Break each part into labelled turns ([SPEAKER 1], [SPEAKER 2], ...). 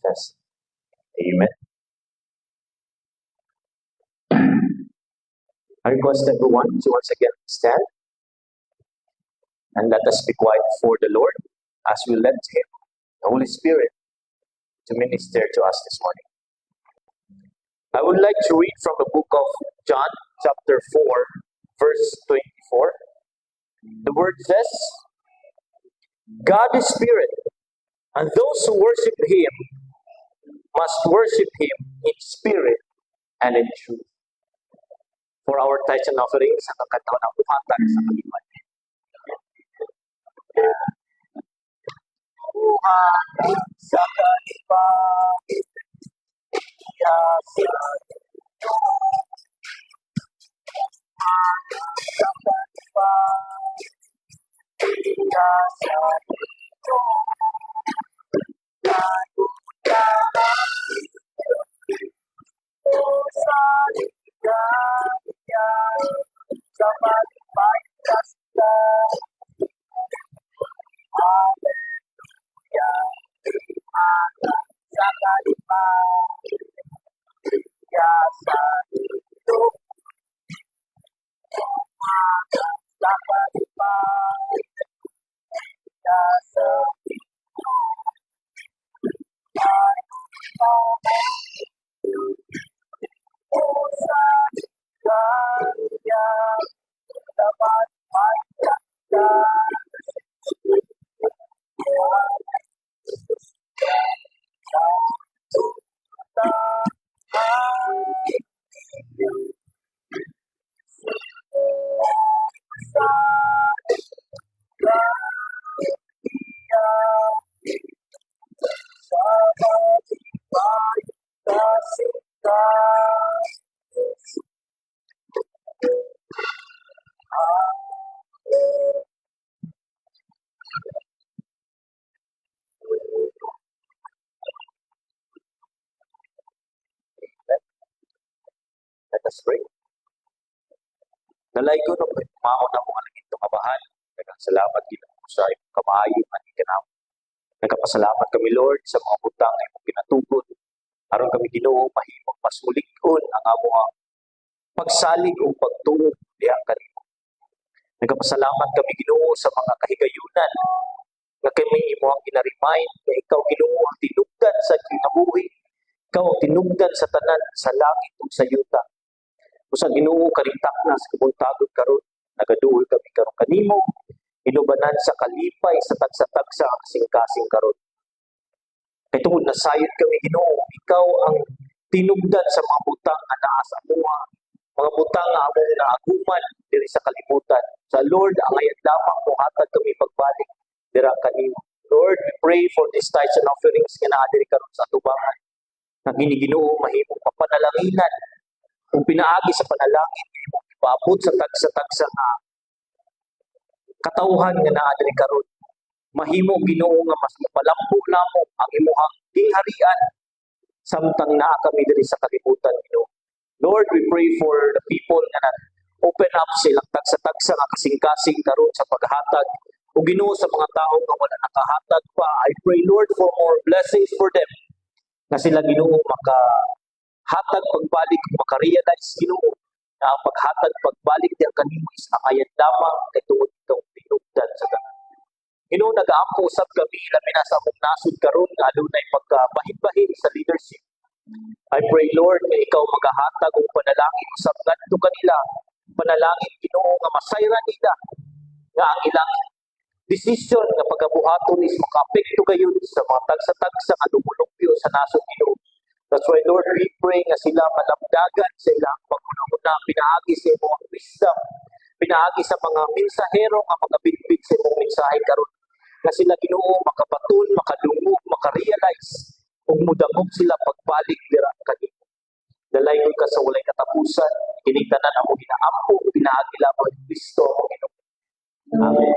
[SPEAKER 1] Yes. Amen. I request everyone to once again stand and let us be quiet before the Lord as we let Him, the Holy Spirit, to minister to us this morning. I would like to read from the book of John, chapter 4, verse 24. The word says, God is Spirit, and those who worship Him must worship Him in spirit and in truth. For our tithes and offerings, ang kataon ang buhatan sa kaliwan. Buhat sa kaliwan, yasa sa kaliwan, yasa ito, sa ligaya, sa maligayas ka. Hallelujah, sa kaliwan, yasa ito, sa kaliwan, yasa ito, sa ligaya, sa maligayas ka. Let us pray. Nalay ko nung mao na mga naging tumabahan. Nagkasalamat Ginoo sa imong kamaayo man ikanamo. Nagkapasalamat kami Lord sa mga butang na imong pinatugod. Aron kami Ginoo mahimong mas mulig-on ang among pagsalig o pagtuog dihang kanimo. Nagkapasalamat kami Ginoo sa mga kahigayunan nga kami imo ang gina-remind na ikaw Ginoo ang tinubdan sa kinabuhi. Ikaw ang tinubdan sa tanan sa langit ug sa yuta. Usa Ginoo karingtak na sa kabuntagod karon, nagaduol kami karon kanimo, inubanan sa kalipay sa tagsa-tagsa ang kasing-kasing karon. Kay tungod na sayod kami Ginoo, ikaw ang tinubdan sa mga butang nga naa sa amuha, mga butang nga among naaguman diri sa kalibutan. Sa Lord, ang ayat lamang mohatag kami pagbalik dira kanimo. Lord, we pray for these tithes and offerings nga naa diri karon sa atubangan. Na Ginoo mahimong papanalanginan kung pinaagi sa panalangin, imong ipaabot sa tagsa-tagsa nga katawhan nga naa diri karon. Mahimo Ginoo nga mas mapalambo namo ang imong gingharian samtang naa kami diri sa kalibutan Ginoo. Lord, we pray for the people nga open up silang tagsa-tagsa nga kasing-kasing karon sa paghatag. O Ginoo sa mga tao nga wala nakahatag pa, I pray Lord for more blessings for them. Na sila Ginoo makahatag pagbalik, makarealize Ginoo na ang paghatag pagbalik di ang kanimo is nakayad lamang kay tungod itong tinubdan sa tanan. Ginoo nag-aampo usab kami labi na sa among nasud karon nga adunay pagkabahin-bahin sa leadership. I pray Lord na ikaw magahatag og panalangin usab ngadto kanila, panalangin Ginoo nga masayran nila nga ang ilang decision nga pagabuhaton is makaapekto kayo sa mga tagsa-tagsa nga dumulupyo sa nasod Ginoo. That's why Lord, we pray nga sila malamdagan sa ilang paguna-una, pinaagi sa imong wisdom, pinaagi sa mga mensahero nga mga bitbit sa imong mensahe karon. Na sila Ginoo makabaton, makadungog, makarealize ug mudangog sila pagbalik dira kanimo. Dalaygon ka sa walay katapusan, kining tanan amo ginaampo, pinaagi lamang Kristo ang Ginoo. Amen.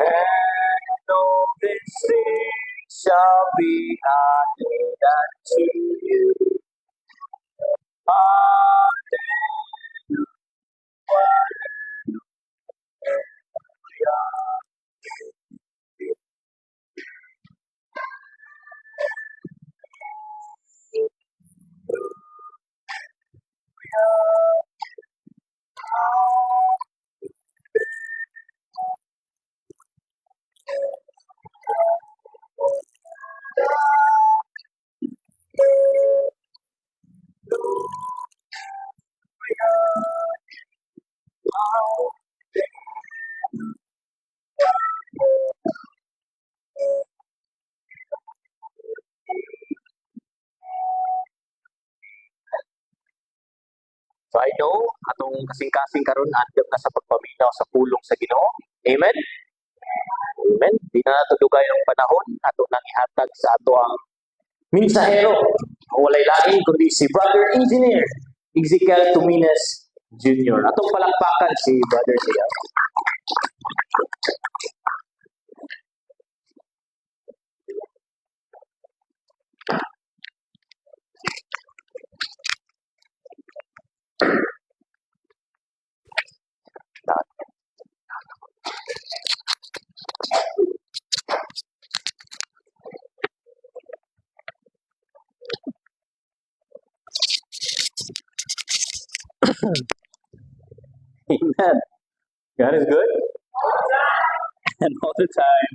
[SPEAKER 1] And all these things shall added unto you. So I know, atong kasing-kasing karon andam na sa pagpaminaw sa pulong sa Ginoo. Amen? Amen. Di na nato dugay ang panahon, ato nang ihatag sa ato ang minsahero. Walay lain kundi si Brother Engineer Ezekiel Tumines Jr. Atong palakpakan si Brother siya. Amen. God is good. And all the time.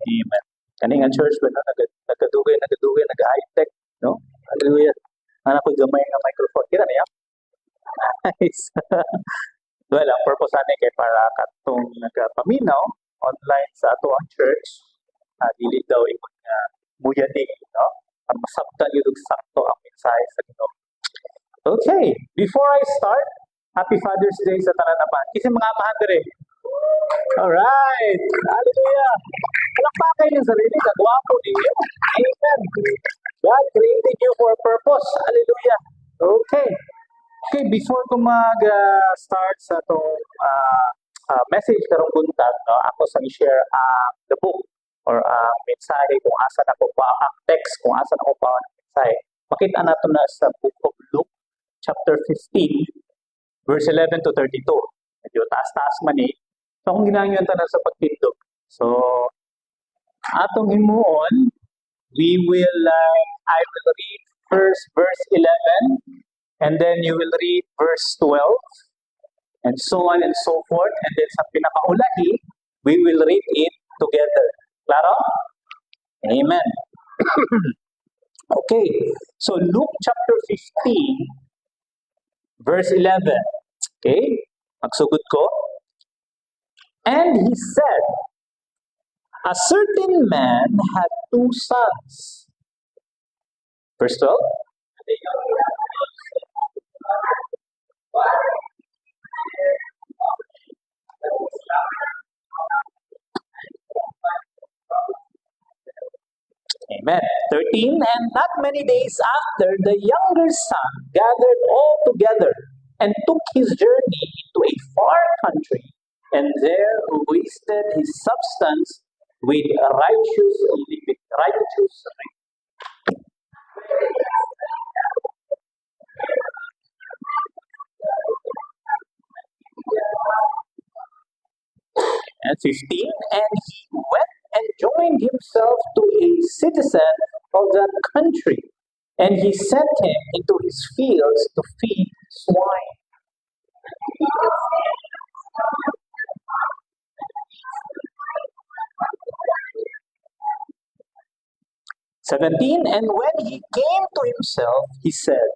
[SPEAKER 1] Amen. Kaning ang church ba, no? Nagkadugay, nag-high-tech, no? Hallelujah. Anak ko gamay nga microphone. Kita niya? Nice. Well, ang purpose ani kay para katong nagpaminaw online sa ato ang church, dili daw ikot nga muyadi, no? Ang masabtan yun sakto ang mensahe sa Ginoo. Okay, before I start, Happy Father's Day sa tanan naman. Kasi mga amahan dire. Alright! Hallelujah! Palakpakan yung sarili, kagwapo ninyo. Amen! God created you for a purpose. Hallelujah! Okay. Okay, before ko mag-start sa itong message karong buntag, no, ako sa i-share the book or mensahe kung asa na ko pa, ang text kung asa na ko pa ang mensahe. Makita nato na sa book of Luke, chapter 15, verse 11 to 32. Medyo taas-taas man eh. So, kung ginangyan tayo sa pagtindog. So, atong himuon, I will read first verse 11, and then you will read verse 12, and so on and so forth. And then sa pinakaulahi, we will read it together. Claro? Amen. Okay. So, Luke chapter 15, verse 11. Okay? Magsugod ko. And he said, a certain man had two sons. Verse 12. Amen. 13. And not many days after, the younger son gathered all together and took his journey into a far country, and there wasted his substance with righteous living. Righteous living. And 15. And he went and joined himself to a citizen of that country, and he sent him into his fields to feed swine. "17. And when he came to himself, he said,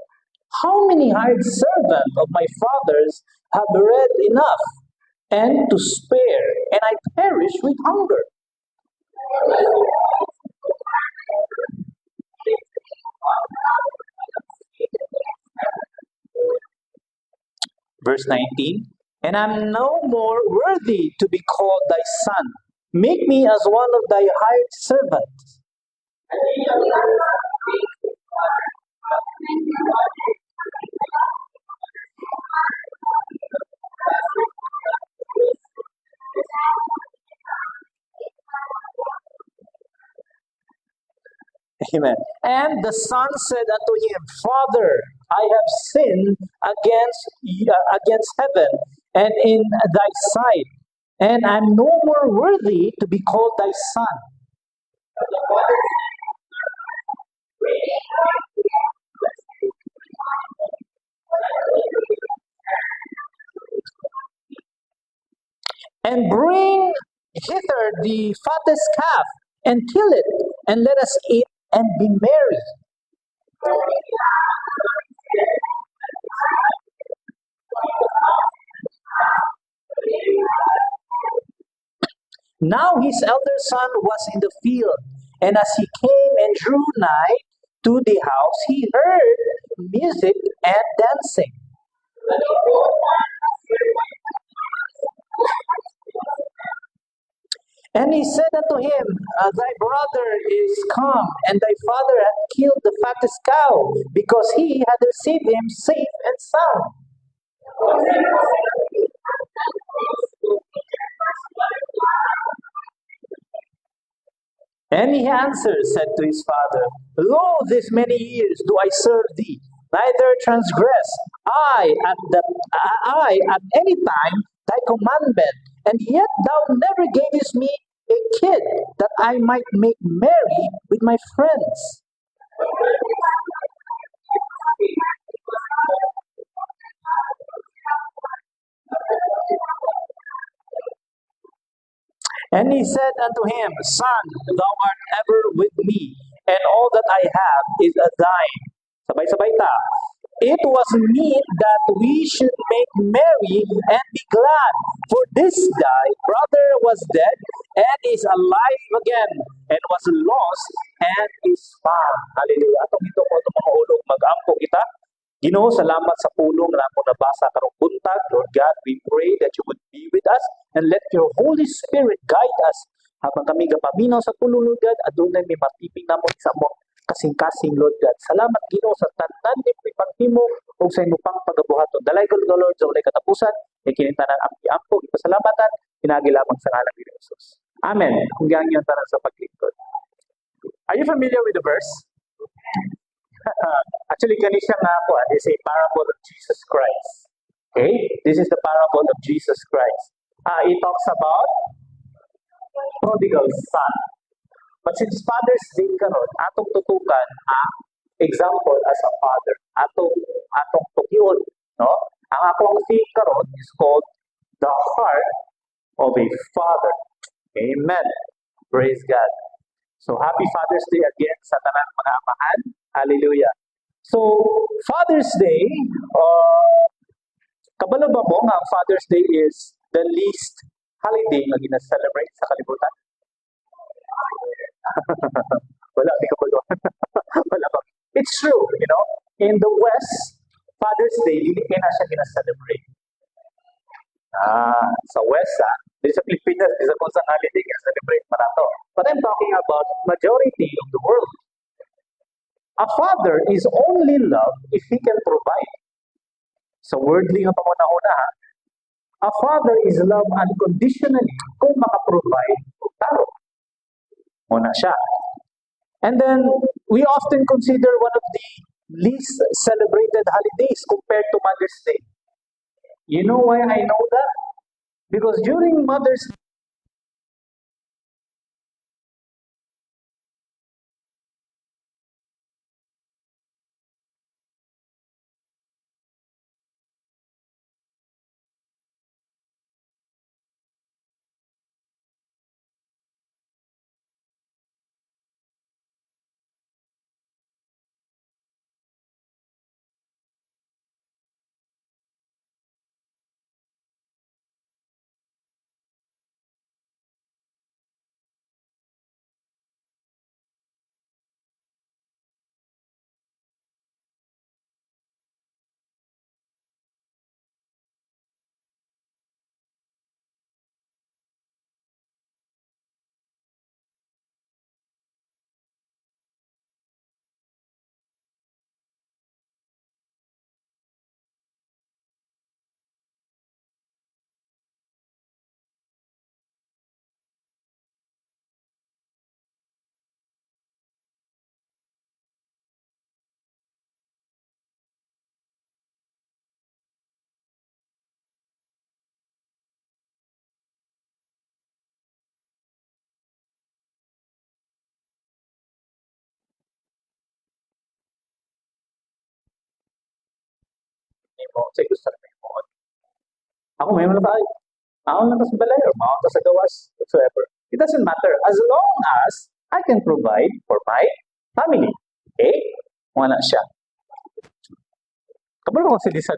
[SPEAKER 1] how many hired servants of my father's have bread enough and to spare, and I perish with hunger. Verse 19, and I'm no more worthy to be called thy son. Make me as one of thy hired servants. Amen. And the son said unto him, Father, I have sinned against heaven and in thy sight, and I'm no more worthy to be called thy son. And bring hither the fattest calf, and kill it, and let us eat and be merry. Now his elder son was in the field, and as he came and drew nigh to the house, he heard music and dancing. And he said unto him, Thy brother is come, and thy father hath killed the fattest cow, because he had received him safe and sound. And he answered, said to his father, Lo, this many years do I serve thee, neither transgress I at any time thy commandment, and yet thou never gavest me a kid that I might make merry with my friends. And he said unto him, Son, thou art ever with me, and all that I have is a thine. Sabay-sabay ta. It was meet that we should make merry and be glad. For this thy brother was dead and is alive again, and was lost and is found. Hallelujah. Atong ito po itong mga ulog mag-ampo kita. Ginoo, salamat sa pulong na ako nabasa karong buntag. Lord God, we pray that you would be with us and let your Holy Spirit guide us habang kami gapaminaw sa pulong, Lord God, adunay may matiping namo sa mo kasing-kasing, Lord God. Salamat Ginoo sa tanan ni pagtimo ug sa imong pagabuhaton. Dalay ko Lord sa ulay katapusan, kay kinintanan ampi-ampo ipasalamatan pinagi lamang sa ngalan ni Jesus. Amen. Kung giangyan tanan sa paglingkod. Are you familiar with the verse? Actually, ganito nga po, is a parable of Jesus Christ. Okay? This is the parable of Jesus Christ. It talks about prodigal son. But since Father's Day karon, atong tutukan ang example as a father. Atong tukion, no? Ang akong theme karon is called the heart of a father. Amen. Praise God. So happy Father's Day again sa tanan mga amahan. Hallelujah. So Father's Day, kabalo ba mo nga ang Father's Day is the least holiday nga gina-celebrate sa kalibutan? Wala, di kabalo. Wala ba? It's true, you know. In the West, Father's Day, hindi na siya gina-celebrate. Sa West, dito sa Pilipinas, di sa kung saan holiday gina-celebrate pa nato. But I'm talking about majority of the world. A father is only loved if he can provide. Sa worldly nga pangunahuna, a father is loved unconditionally kung makaprovide og tao. Muna siya. And then, we often consider one of the least celebrated holidays compared to Mother's Day. You know why I know that? Because during Mother's Day, mo, say gusto na mo. Ako may mga tayo. Ako lang sa balay or ako sa gawas, whatsoever. It doesn't matter as long as I can provide for my family. Okay? Wala siya. Kapag ako sa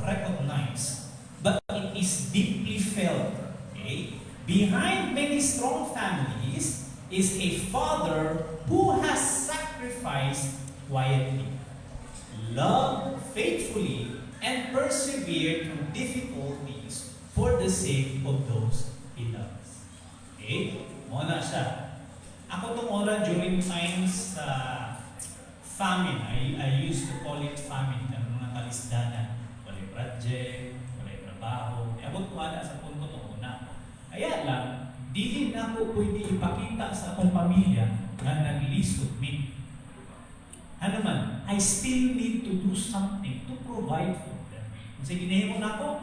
[SPEAKER 2] recognized, but it is deeply felt. Okay? Behind many strong families is a father who has sacrificed quietly, loved faithfully, and persevered through difficulties for the sake of those he loves. Okay? Muna siya. Ako tong oras during times sa famine, I used to call it famine, ng mga kalisdanan. Walay project, walay trabaho. Abot ko ana sa punto to una. Kaya lang, dili na ko pwede ipakita sa akong pamilya na naglisod me. Ano man, I still need to do something to provide for them. Kasi ginahimo na ko,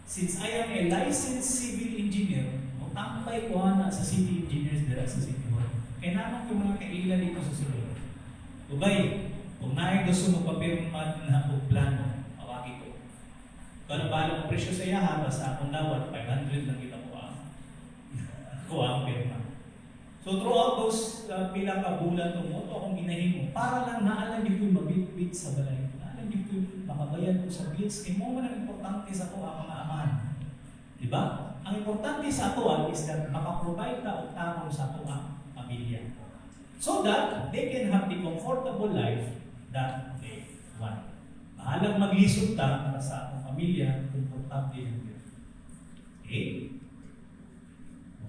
[SPEAKER 2] since I am a licensed civil engineer, tambay ko na sa city engineers dira sa City Hall. Kaya naman yung mga kailan dito sa sulod. Ubay, kung naay gusto mo papirma na o plano, awagi ko. Kung bala ang presyo sa yaha, basta akong dawat, 500 lang kita ko ang pirma. So throughout those pila ka bulan ng mo, akong ginahimo, para lang naalam dito mabit-bit sa balay. Naalam dito makabayad ko sa bills. Kaya mo man ang importante sa ko ang mga amahan. Diba? Ang importante sa atuan is that makaprovide ka o tamang sa atuang pamilya. So that they can have the comfortable life that they want. Mahalang maglisod ta para sa atong pamilya, komportable lang yun. Okay?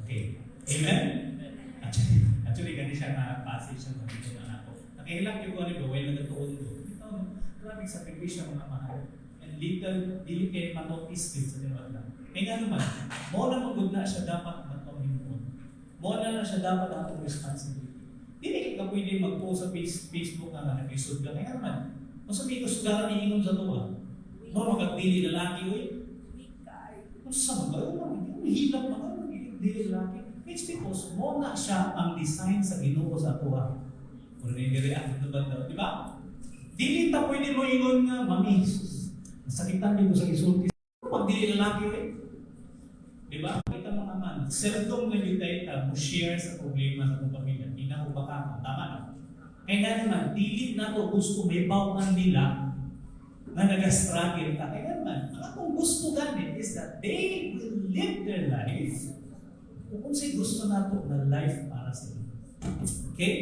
[SPEAKER 2] Okay. Amen? Actually, gani siya na passage na dito na ako. Nakihilang yung kung ano ba, while nagatuon ko. Ito, maraming sakripisyo mga mahal. And little, dili kayo manotice din sa tinuad lang. Eh nga naman, mo na magod na siya dapat matawin mo. Mo na siya dapat atong responsibility. Dili ka pwede mag-post sa Facebook na nag-episode ka. Kaya naman, kung sabihin ko sugaran iinom sa tuwa, mo magagdili lalaki, uy. Kung saan ba? Hilap na ka, magdili lalaki. It's because mo na siya ang design sa Ginoo sa tuwa. Kung nire-react na ba daw, di ba? Dili ta pwede mo ingon nga, mami, sakitan dito sa isulti. Pagdili lalaki, uy. Diba? Kita mga man, seldom na yung tayo mo share sa problema sa kong pamilya. Hindi na ko baka, tama na. Kaya nga naman, dili na ko gusto may bawang nila na nag-struggle ka. Kaya naman, ang akong gusto ganit is that they will live their life kung say gusto na to na life para sa inyo. Okay?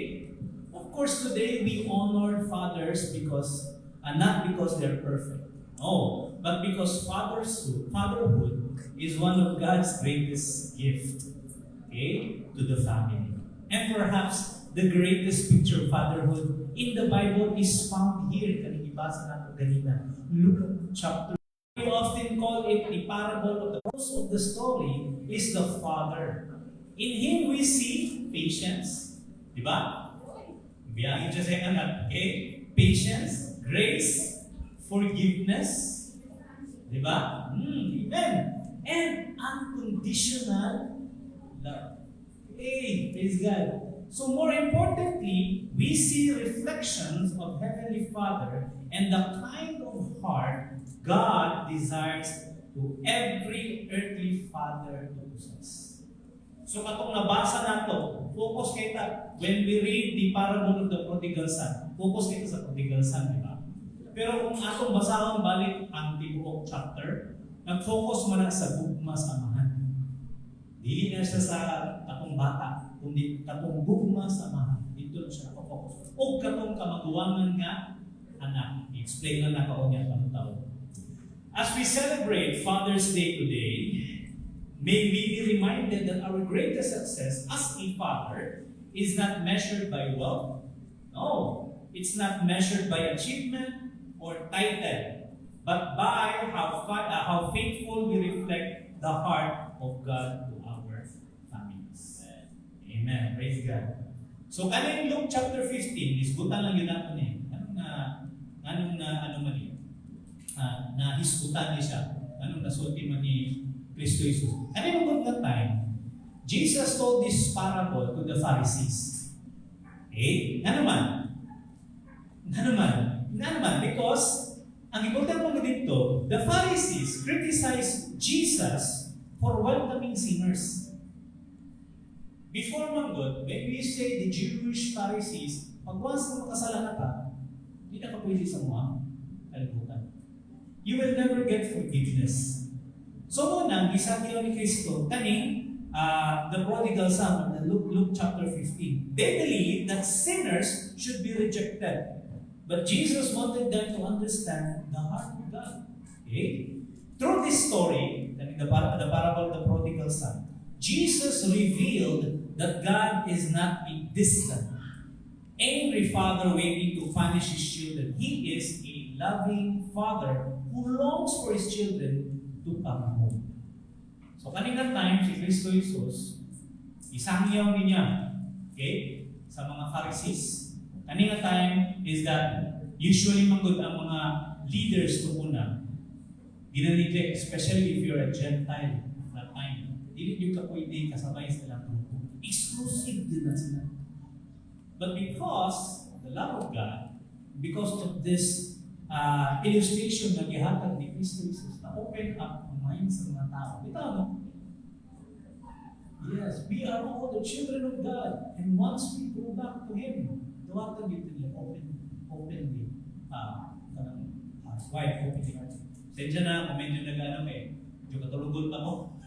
[SPEAKER 2] Of course, today we honor fathers because, not because they're perfect. No, but because fatherhood is one of God's greatest gift, okay, to the family. And perhaps the greatest picture of fatherhood in the Bible is found here. Kanina ibasa natin kanina, Luke chapter. We often call it the parable of the most of the story is the father. In him we see patience, di ba? Biyagin siya sa anak, okay? Patience, grace, forgiveness, di ba? Amen. And unconditional love. Hey, praise God. So more importantly, we see reflections of Heavenly Father and the kind of heart God desires to every earthly father to possess. So katong nabasa nato, focus kita when we read the parable of the prodigal son. Focus kita sa prodigal son, di ba? Pero kung atong basahon balik ang tibuok chapter, nag-focus man na sa gugma sa amahan. Dili na siya sa katong bata, kundi katong gugma sa amahan. Dito na siya nakapokus. O katong kamaguwangan nga anak. I-explain na nakaon niya pang taon. As we celebrate Father's Day today, may we be reminded that our greatest success as a father is not measured by wealth. No, it's not measured by achievement or title, but by how faithful we reflect the heart of God to our families. Amen. Praise God. So, kanin Luke chapter 15, isgutan lang yun natin eh. Ano man yun? na hisgutan niya siya. Anong nasulti man ni Kristo Jesus. And then about that time, Jesus told this parable to the Pharisees. Okay? Nga naman, because ang important mo dito, the Pharisees criticized Jesus for welcoming sinners. Before manggod, when we say the Jewish Pharisees, pag once na makasalanan ka, hindi na ka pwede sa mga kalibutan. You will never get forgiveness. So muna, gisagyo ni Kristo, the prodigal son, Luke chapter 15. They believe that sinners should be rejected. But Jesus wanted them to understand the heart of God. Okay? Through this story, the parable of the prodigal son, Jesus revealed that God is not a distant, angry father waiting to punish his children. He is a loving father who longs for his children to come home. So kanina time, si Kristo Jesus, isangyaw niya, okay, sa mga Pharisees. Kanina time is that usually manggod ang mga leaders to una, ginanigleg, especially if you're a Gentile that time. Hindi nyo ka pwede kasabay sila. Exclusive din na sila. But because of the love of God, because of this illustration na gihatag ni Kristo Jesus, na-open up ang mind sa mga tao. Ito ano? Yes, we are all the children of God. And once we go back to Him, duwatag ito niya openly. Wide openly. Sensya na, kung medyo nag-ano medyo katulugon pa ko.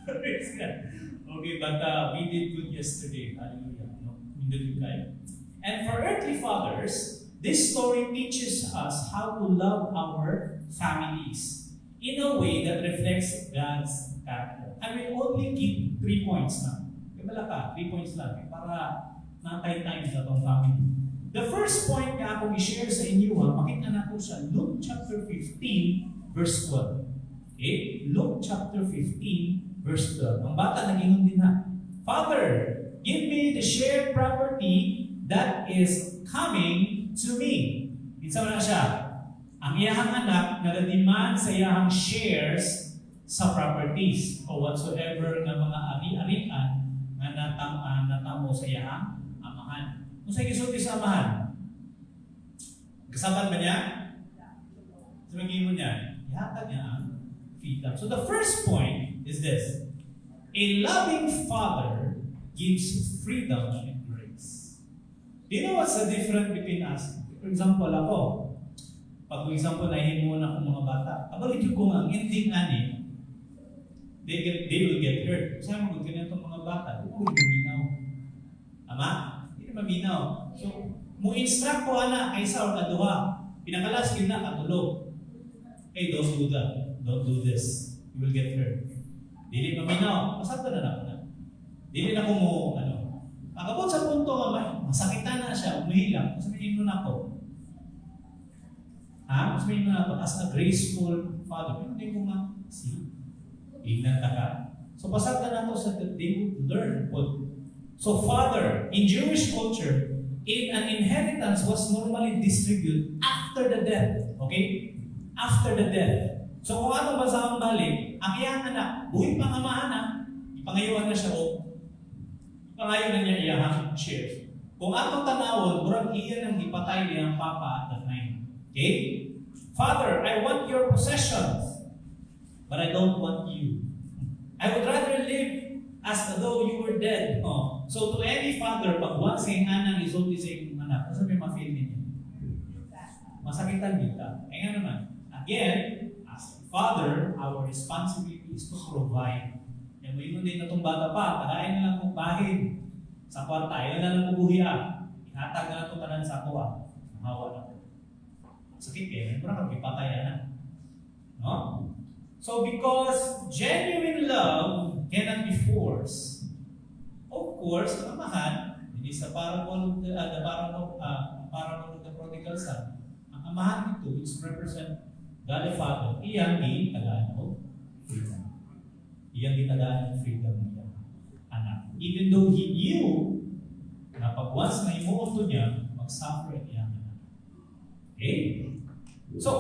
[SPEAKER 2] Okay, but we did good yesterday. Hallelujah. No? Hindi kayo. And for earthly fathers, this story teaches us how to love our families in a way that reflects God's character. I will only give 3 points na. Kaya ka, 3 points lang para natay time sa itong family. The first point na akong i-share sa inyo, makita na po sa Luke chapter 15, verse 12. Okay? Luke chapter 15, verse 12. Ang bata nag-inom din na, Father, give me the shared property that is coming to me. Isa na siya. Ang iyahang anak nag-demand sa iyahang shares sa properties o whatsoever ng mga ari-arian na natamo sa iyahang amahan. Kung sa gisulti sa amahan, kasaban ba niya? Sabihin mo niya, ihatag niya ang freedom. So the first point is this. A loving father gives freedom and grace. Do you know what's the difference between us? For example, ako, pag for example, nahihin na akong mga bata, abalik ko ang ending ani, they will get hurt. Kasi mo ganyan itong mga bata, hindi mo maminaw. Ama? Hindi maminaw. So, mo-instruct ko ana, ay isa o kaduha. Pinakalas yun na, katulog. Hey, don't do that. Don't do this. You will get hurt. Dili maminaw. Masakta na ako na. Dili na ko mo, Pagkabot sa punto nga, masakitan na siya, umihilang. Sabihin mo na ako. Sabihin mo na ako, as a graceful father, hindi ko nga, see, ignanta ka. So, pasagta na ako sa they would learn. So, father, in Jewish culture, an inheritance was normally distributed after the death. Okay? After the death. So, kung ano ba sa ang balik, ang iyang anak, buhay pang amahan na, ipangayuan na siya pangayon na niya iyahang shares. Kung atong tanawon, murag iyan ang ipatay niya ang papa at that time. Okay? Father, I want your possessions, but I don't want you. I would rather live as though you were dead. So to any father, pag once yung anang isulti sa iyong anak, kasi may ma-feel niya. Masakitan kita. Kaya nga naman, again, as a father, our responsibility is to provide. Kaya mo yun din na itong bata pa, tarayin na lang kong bahin sa kwarta, yun na lang kubuhiya. Ihatag na lang itong tanan sa kuha. Nahawa na ko. Sakit eh, may parang magpipatayan na. No? So because genuine love cannot be forced, of course, amahan, hindi sa parable of the prodigal son, ang amahan nito, which represent God the Father, iyang gitagaan o freedom. Iyang gitagaan ng freedom niya, anak. Even though he knew na pag once na imuot niya, mag-suffer iyang anak. Okay? So,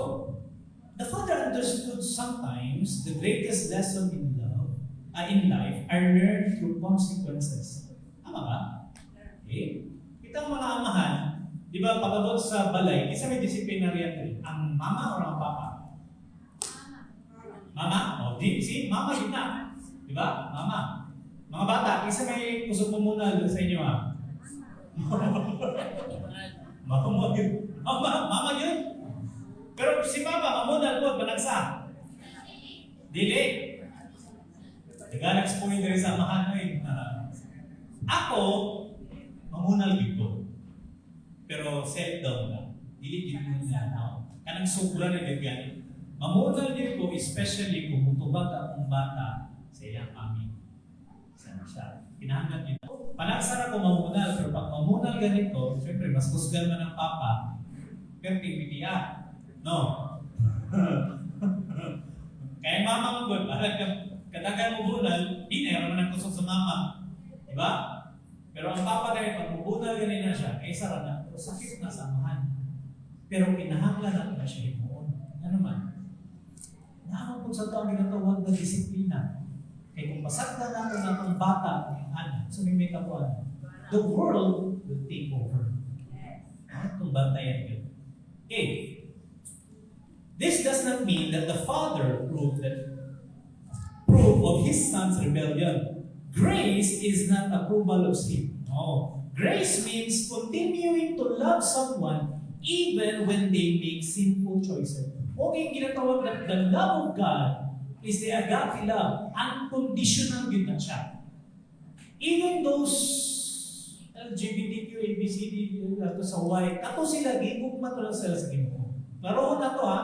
[SPEAKER 2] the father understood sometimes the greatest lesson in life are learned through consequences. Tama ba? Okay? Itang mga amahan, di ba, pag-abot sa balay, isa may disciplinarian din. Ang mama o ang papa? Mama? O, si mama din na. Di ba? Mama. Mga bata, isa may kusog pumunal sa inyo ha? Mama yun. Mama yun. Pero si mama, mamunal po, banagsa. Dili. Nag-explain rin sa amahan ngayon. Ako, mamunal dito. Pero self-down lang. Dili dito na ako. Kanang sobra na gagawin. Mamunal dito, especially kung mutubag akong bata sa iyang amin. Sana siya. Kinahanglan dito. Panagsara ko mamunal, pero pag mamunal ganito, siyempre, mas kusgan man ng papa, pero pipitiya. No. Kaya mama mo good, parang kadagan mo bunal, di na naman ang kusog sa mama. Diba? Pero ang papa dahil pag mabunal ganyan na siya, ay sara na, pero sakit na samahan. Pero kinahanglan na siya himoon. Ano naman? Naman po sa tao ginatawag na disiplina. Kaya kung pasagdan natin ng bata, ang anak, so may metabuan, the world will take over. Itong bantayan yun. Okay. This does not mean that the father proved of his son's rebellion. Grace is not approval of sin. No. Grace means continuing to love someone even when they make sinful choices. Okay, ginatawag na the love of God is the agape love. Unconditional yun na siya. Even those LGBTQ, ABCD, sa white, ako sila, gigugma to lang sila sa Ginoo. Klaro na to ha.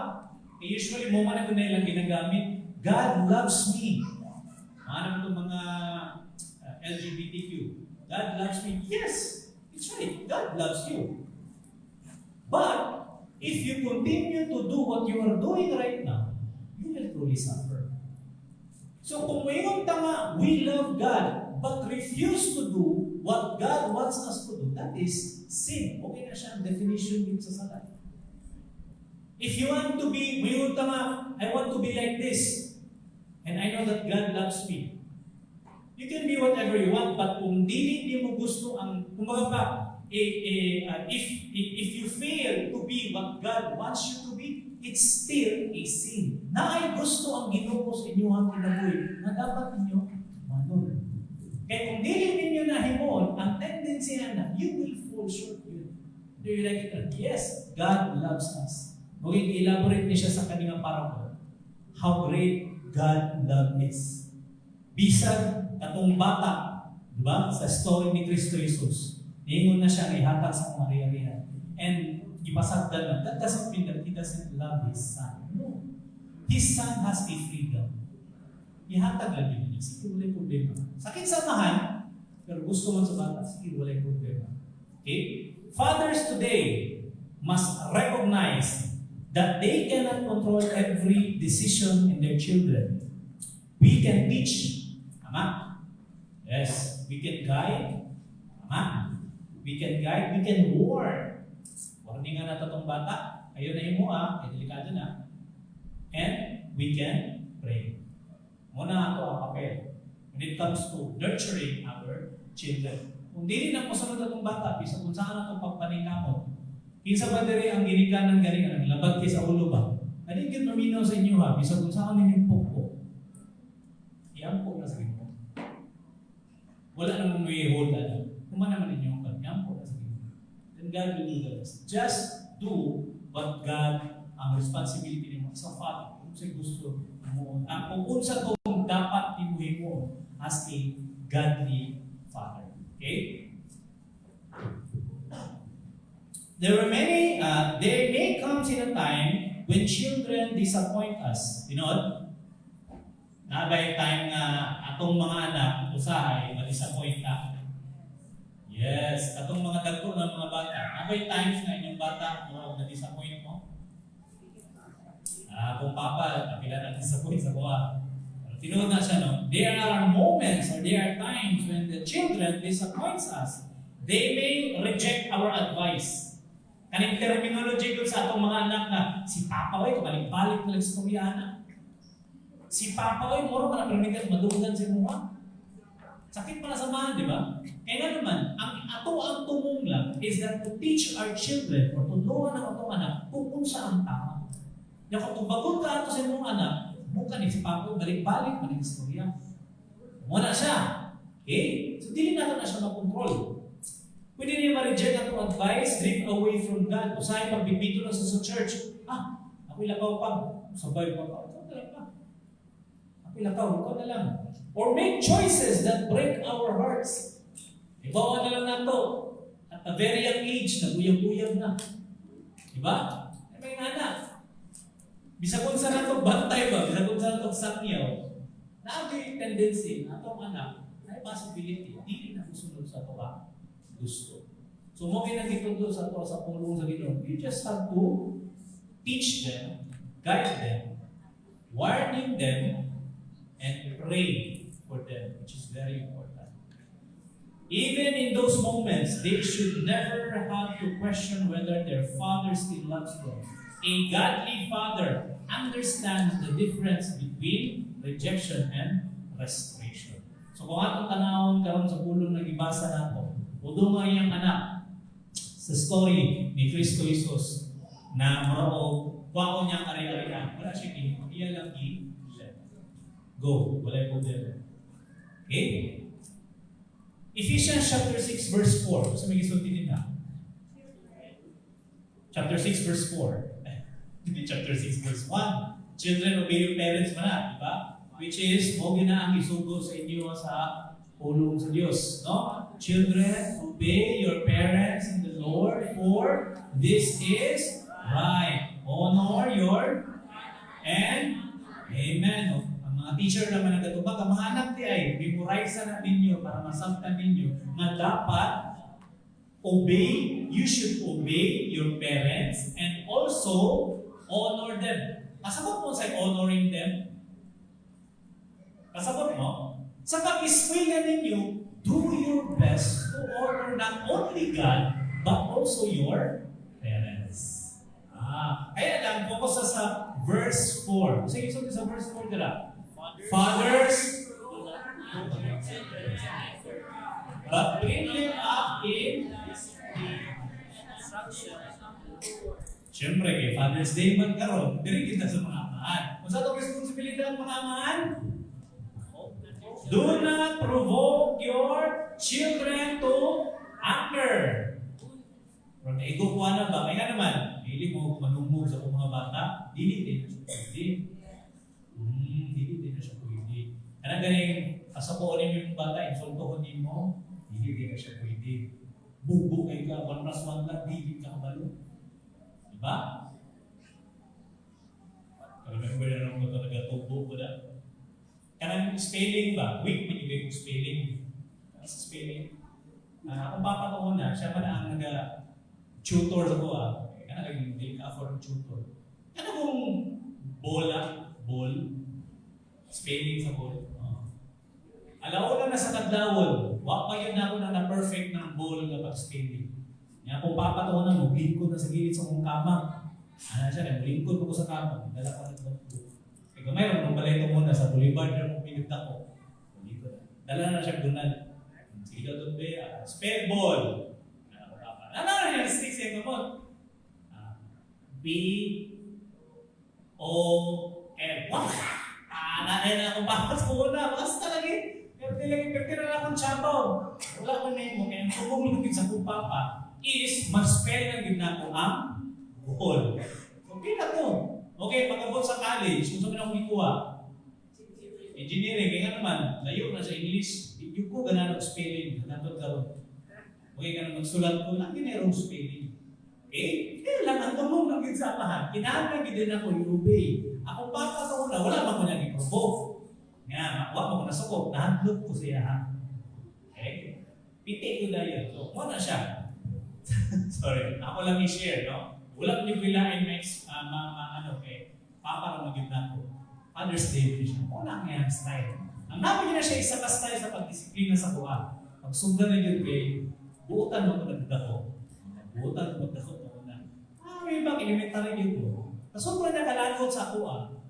[SPEAKER 2] Usually, mo man ako na ilang ginagamit. God loves me. Ano itong mga LGBTQ? God loves me. Yes, it's right. God loves you. But, if you continue to do what you are doing right now, you will truly suffer. So kung mayroon tanga, we love God, but refuse to do what God wants us to do, that is sin. Okay na siya ang definition dito sa salat. If you want to be, mayroon tanga, I want to be like this, and I know that God loves me. You can be whatever you want, but kung di mo gusto ang, kumbaga pa, if you fail to be what God wants you to be, it's still a sin. Na ay gusto ang Ginoo sa inyo ang kinabuhi, na dapat ninyo manun. Kaya kung dili ninyo na himon, ang tendency na you will fall short yun. Do you like it? Yes, God loves us. Mag-elaborate niya siya sa kanyang parable. How great God love is. Bisag katong bata, di ba? Sa story ni Kristo Jesus. Niingon na siya, ihatag sa Maria. And ipasagdan na, that doesn't mean that He doesn't love His Son. No. His Son has a freedom. Ihatag lang yun niya. Sige, walay problema. Sakit sa mahan, pero gusto mo sa bata, sige, walay problema. Okay? Fathers today must recognize that they cannot control every decision in their children. We can teach. Tama? Yes. We can guide. Tama? We can guide, we can warn. Warningan na itong bata, ayun na yung mua, delikado na. And we can pray. Muna ako ang papel when it comes to nurturing our children. Kung di rin ang pasunod itong bata, bisa kung saan itong pagpaningamon, kinsa ba diri ang ginikanan galing, labad kayo sa ulo ba? Ano yung maminaw sa inyo ha, bisa kung saan ninyong pukpo, iampo na sa inyo. Wala namang may hold na. Kuma naman ninyo ang pagkampo. Then God will do the rest. Just do what God, ang responsibility mo sa Father. Kung sa gusto mo, kung sa kung dapat imuhin mo as a godly Father. Okay? There may come in a time when children disappoint us. You know, nabay time nga atong mga anak, usahay, ma-disappoint ka. Yes, atong mga dagko ng mga bata. Nabay times na inyong bata mo na-disappoint mo? Kung papa, kapila na-disappoint sa buha. Tinuod na siya, no? There are moments or there are times when the children disappoints us. They may reject our advice. Kaning terminology doon sa atong mga anak na si Papa Oy, kabalik-balik na lang sa tumiyanan. Si Papa Oy, moro ka na permitin, madugan si mga. Sakit pala sa mga, di ba? Kaya nga naman, ang tumong lang is that to teach our children or tulungan ang atong anak kung unsa ang tama. Yung kung bagon ka ato sa imong anak, bukan si Papa Oy, balik-balik, maling istorya. Muna siya. Okay? So, dili natin na siya makontrol. Pwede niya ma-reject atong advice, drift away from God. Usahay pagbibito lang sa church. Ako'y lakaw pa. Sabay pa pa. Ikaw na lang pa. Ako'y lakaw, ikaw na lang. Or make choices that break our hearts. Ibawa na lang nato. At a very young age, naguyag-uyag na. Diba? Ay may anak. Bisa kung sa nato bantay ba? Bisa kung sa nato sakyaw. Na-agree tendency na atong anak, may possibility, hindi na susunod sa ito gusto. So, mo kinagitundo sa ito sa pulong sa Ginoo. You just have to teach them, guide them, warning them, and pray for them, which is very important. Even in those moments, they should never have to question whether their father still loves them. A godly father understands the difference between rejection and restoration. So kung atong tanawon karon sa pulong na gibasa nato, udo nga iyang anak sa story ni Kristo Jesus na mao wao niya ari-arian. Wala siya iya lang go, wala po din. Okay? Ephesians chapter 6 verse 4. Sa may gisulti nila. Chapter 6 verse 4. Chapter 6 verse 1. Children, obey your parents man, di ba? Which is, mo gina ang isugo sa inyo sa pulong sa Diyos. No? Children, obey your parents in the Lord, for this is right. Honor your and amen. No? Ang mga teacher naman nagatubag, ang mga anak di ay, memorize na ninyo para masabtan ninyo na dapat you should obey your parents and also honor them. Kasabot mo sa honoring them? Kasabot mo? Sa pag-iskwela ninyo, do your best to honor not only God, but also your parents. Kaya lang, focus sa verse 4. Sige, sa verse 4 dira. Fathers, but bring them up in siyempre, kay Father's Day man karon, diri kita sa mga amahan. Kung sa itong responsibilidad ng mga amahan, do not provoke your children to anger. Pero naigo ko na ba? Kaya naman, hindi mo manumog sa mga bata, dili din na siya pwede. Dili din na siya pwede. Kaya ganing, kasapuonin mo yung bata, insultohonin mo, dili din na siya pwede. Bubo kay ka, 1 plus 1 lang, dili ka kabalo. Diba? Kalau may kuya na naman ito nagatubo ko na. Kanang spelling ba? Weak man yung spelling. Sa spelling. Kung papa ko muna, siya pa na ang nag-tutor sa ko. Kanang hindi ka afford tutor. Kanang kung ball, spelling sa ball. Alaw na sa kadlawon, wak pa yun ako na perfect ng ball na pag-spelling. Nga kung papatawa na mo, lingkod na sa gilid sa mong kama. Siya, lingkod ko sa kama. Dala ka ng bangko. Kaya mayroon nung balay ito muna sa boulevard na mong pinagta ko. Dala na siya gunal. Sige daw doon ba, spell ball. Ano na yung sticks yung gamot? B-O-L. Nanayin na akong bakas ko na. Basta lagi. Pero na akong chabong. Wala ko na yung kaya kung lumigid sa kong papa, is mag-spell na ginako ang buhol. Okay na to. Okay, pag-abot sa college, kung saan akong ikuha? Engineering, kaya naman, layo na sa English, yung ko ganang spelling, natod karon. Okay, ganang magsulat ko, lang ginarong spelling. Okay? Kaya lang, ang tumong lang yun sa amahan, kinahanglan din ako i-obey. Ako papa ko na, wala man ko nang i-provoke. Nga, wala mo ko nasukop, nahandlog ko siya. Okay? Piti ko na yun. So, muna siya. Sorry, ako lang i-share, no? Wala niyo bilain next, papa lang maging ko. Father's Day din siya. Wala nga yung style. Ang namin na siya isa ka style sa pagdisiplina sa buwan. Pag sundan na yun kay, buutan mo ito nagdako. Buutan mo magdako ito na. elementary yun ko. Kasubra niya kalagot sa ako